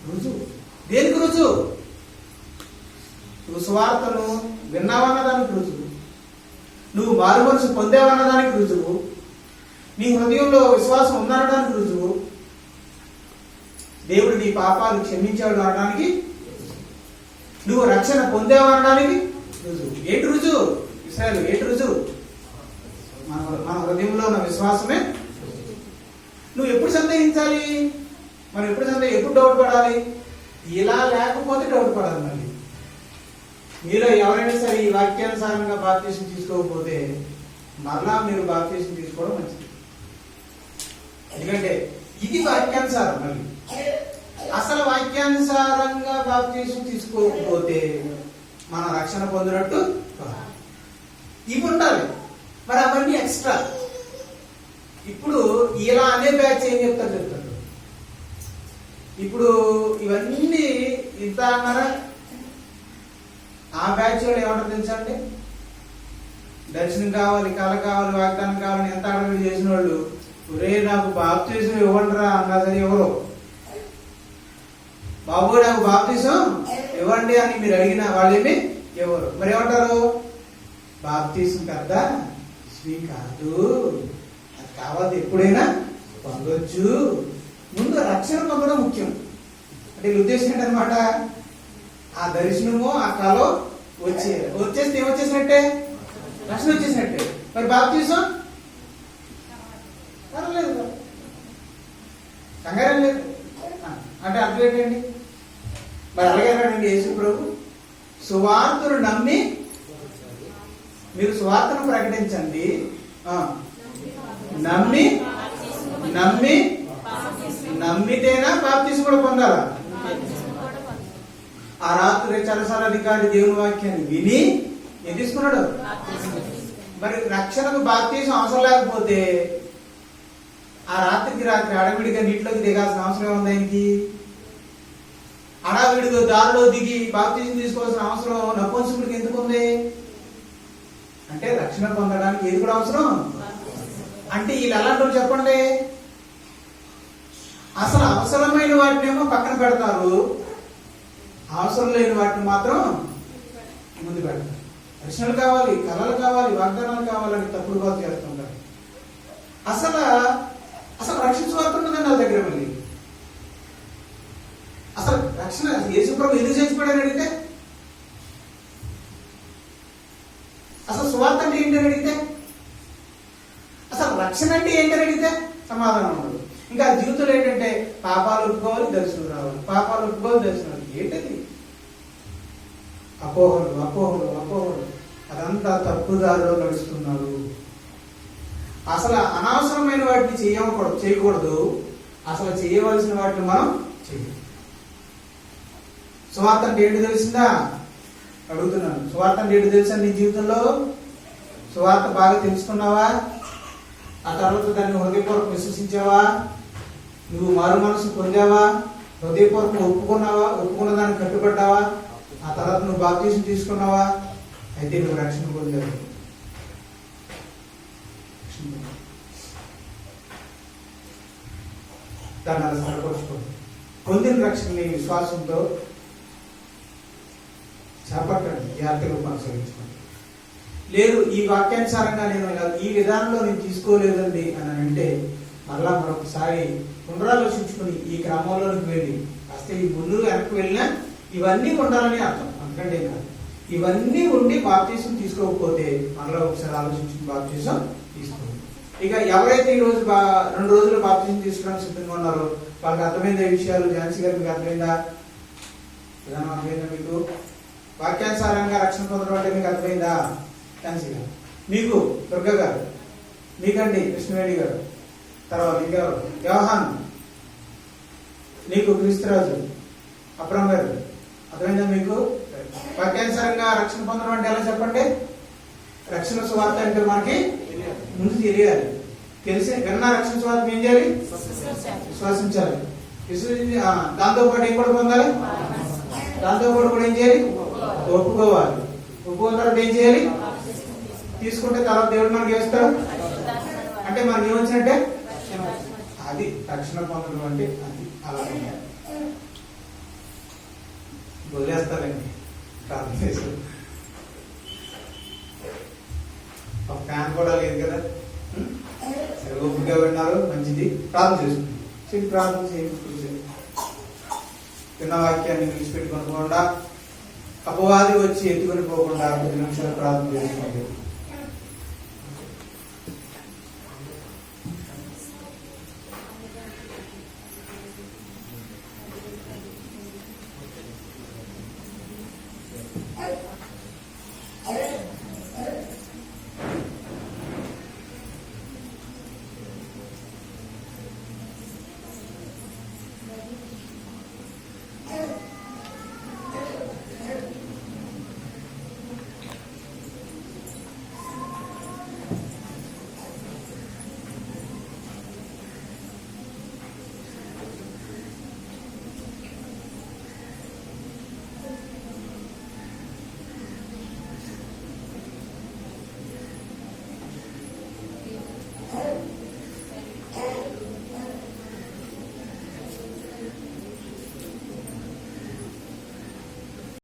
రుజువు. దేనికి రుజువు, నువ్వు సువార్తను విన్నావన్నదానికి రుజువు, నువ్వు మారు మనసు పొందావన్నదానికి రుజువు, నీ హృదయంలో విశ్వాసం ఉందనడానికి రుజువు, దేవుడు నీ పాపాలు క్షమించాడు అనడానికి, నువ్వు రక్షణ పొందావనడానికి రుజువు. ఏంటి రుజువు, ఇశ్రాయేలు ఏంటి రుజువు, మన హృదయంలో ఉన్న విశ్వాసమే. నువ్వు ఎప్పుడు సందేహించాలి, మనం ఎప్పుడు డౌట్ పడాలి, ఇలా లేకపోతే డౌట్ పడాలి. మళ్ళీ మీలో ఎవరైనా సరే ఈ వాక్యానుసారంగా బాప్తిసం తీసుకోకపోతే మరలా మీరు బాప్తిసం తీసుకోవడం మంచిది. ఎందుకంటే ఇది వాక్యానుసారం. మళ్ళీ అసలు వాక్యానుసారంగా బాప్తిసం తీసుకోకపోతే మన రక్షణ పొందినట్టు ఇవి ఉండాలి. మరి అవన్నీ ఎక్స్ట్రా. ఇప్పుడు ఇలా అనే బ్యాచ్ ఏం చెప్తారు, ఇప్పుడు ఇవన్నీ ఇంత అన్నారా, ఆ బ్యాచ్ వాళ్ళు ఏమంటారు తెలుసా అండి, దర్శనం కావాలి, కళ కావాలి, వాగ్దానం కావాలని ఎంత అడగలు చేసిన వాళ్ళు, ఒరే నాకు బాప్తిసం ఇవ్వండిరా అన్నా సరే ఎవరు, బాబు నాకు బాప్తిసం ఇవ్వండి అని మీరు అడిగిన వాళ్ళేమి ఎవరు. మరి ఏమంటారు, బాప్తిసం కదా స్వీ కాదు, అది కావాలి ఎప్పుడైనా పొందొచ్చు, ముందు రక్షణ పొందడం ముఖ్యం. అంటే ఉద్దేశం ఏంటనమాట, ఆ దర్శనము ఆ కళ వచ్చేస్తే ఏమొచ్చేసినట్టే, రక్షణ వచ్చేసినట్టే. మరి బాప్తిసం పర్లేదు, కంగారం లేదు అంటే అర్థం ఏంటండి. మరి అలాగేనండి యేసు ప్రభు, సువార్తను నమ్మి మీరు సువార్తను ప్రకటించండి, నమ్మి నమ్మి నమ్మితేనా బాప్తిసం కూడా పొందాలా. ఆ రాత్రి చరసాల అధికారి దేవుని వాక్యాన్ని విని ఏం తీసుకున్నాడు. మరి రక్షణకు బాప్తిసం అవసరం లేకపోతే ఆ రాత్రికి రాత్రి అడవిడిగా నీటిలోకి దిగాల్సిన అవసరం ఏముంది ఆయనకి. అడవిడిగా దారిలో దిగి బాప్తిసం తీసుకోవాల్సిన అవసరం నపుంసకుడికి ఎందుకు ఉంది అంటే రక్షణ పొందడానికి ఏది కూడా అవసరం. అంటే వీళ్ళు ఎలాంటి చెప్పండి, అసలు అవసరమైన వాటినేమో పక్కన పెడతారు, అవసరం లేని వాటిని మాత్రం ముందు పెడతారు. రక్షణలు కావాలి, కళలు కావాలి, వాగ్దానాలు కావాలని తప్పుడుగా చేస్తుంటారు. అసలు అసలు రక్షణ స్వార్థ ఉన్నదండి వాళ్ళ దగ్గర. మళ్ళీ అసలు రక్షణ యేసుప్రభు ఎందుకు చచ్చిపోయాడని అడిగితే, అసలు స్వార్థ అంటే ఏంటని అడిగితే, అసలు రక్షణ అంటే ఏంటని అడిగితే సమాధానం ఉండదు. ఇంకా జీవితంలో ఏంటంటే పాపాలు ఒప్పుకోవాలి, దర్శనం రావాలి, పాపాలు ఒప్పుకోవాలి, దర్శనం రావాలి. ఏంటది? అపోహలు అపోహలు అపోహలు. అదంతా తప్పుదారిలో నడుస్తున్నారు. అసలు అనవసరమైన వాటిని చేయకూడదు, అసలు చేయవలసిన వాటిని మనం చేయాలి. సువార్త అంటే ఏంటి తెలిసిందా అడుగుతున్నాను. సువార్త అంటే ఏంటి తెలుసా నీ జీవితంలో? సువార్త బాగా తెలుసుకున్నావా? ఆ తర్వాత దాన్ని హృదయపూర్వకం విశ్వసించావా? నువ్వు మారు మనసు పొందావా? హృదయపూర్వకం ఒప్పుకున్నావా? ఒప్పుకున్న దాన్ని కట్టుబడ్డావా? ఆ తర్వాత నువ్వు బాప్తీసం తీసుకున్నావా? అయితే నువ్వు రక్షణ పొందావు. దాన్ని అలా సరిపరుచుకోండి. పొందిన రక్షణని విశ్వాసంతో చేపట్టండి, జాగ్రత్తగా కొనసాగించుకోండి. లేదు ఈ వాక్యానుసారంగా నేను ఈ విధానంలో నేను తీసుకోలేదండి అని అంటే మరలా మరొకసారి పునరాలోచించుకుని ఈ క్రమంలోనికి వెళ్ళి కాస్త ఈ ముందు వెనక్కి వెళ్ళినా ఇవన్నీ ఉండాలని అర్థం. అందుకంటే కాదు, ఇవన్నీ ఉండి బాప్తీసం తీసుకోకపోతే మరలా ఒకసారి ఆలోచించుకుని బాప్తీసం తీసుకోవాలి. ఇక ఎవరైతే ఈ రోజు 2 రోజులు బాప్తీసం తీసుకోవడానికి సిద్ధంగా ఉన్నారో వాళ్ళకి అర్థమైందా ఈ విషయాలు? ఝాన్సీ గారు మీకు అర్థమైందా? విధానం అర్థమైందా? మీకు వాక్యానుసారంగా రక్షణ పొందడం అంటే మీకు అర్థమైందా? ఝాన్సీ గారు, మీకు దుర్గ గారు, మీకండి కృష్ణవేణి గారు, తర్వాత ఇంకెవరు, వ్యవహాన్, నీకు క్రీస్తురాజు, అబ్రహం గారు, అర్థమైందా మీకు? వాక్యానుసారంగా రక్షణ పొందడం అంటే ఎలా చెప్పండి? రక్షణ సువార్త అంటే మనకి ముందు తెలియాలి. తెలిసి విన్న రక్షణ సువార్త ఏం చేయాలి? విశ్వసించాలి. విశ్వసించి దాంతో పాటు ఏం కూడా పొందాలి? దాంతో పాటు కూడా ఏం చేయాలి? ఒప్పుకోవాలి. ఒప్పుకున్న తర్వాత ఏం చేయాలి? తీసుకుంటే తర్వాత దేవుడు మనకి వేస్తాడు. అంటే మనకి ఏమొచ్చినట్టే అది రక్షణ పొందడం అంటే అది అలా వదిలేస్తారండి. ప్రార్థన చేసి ఒక ఫ్యాన్ కూడా లేదు కదా, సరే ఓపికగా విన్నారు, మంచిది. ప్రార్థన చేసుకుంటాం. ప్రార్థన చేయండి. విన్న వాక్యాన్ని విడిచిపెట్టుకోకుండా అపవాది వచ్చి ఎత్తుకొని పోకుండా 10 నిమిషాలు ప్రార్థన చేసుకోండి.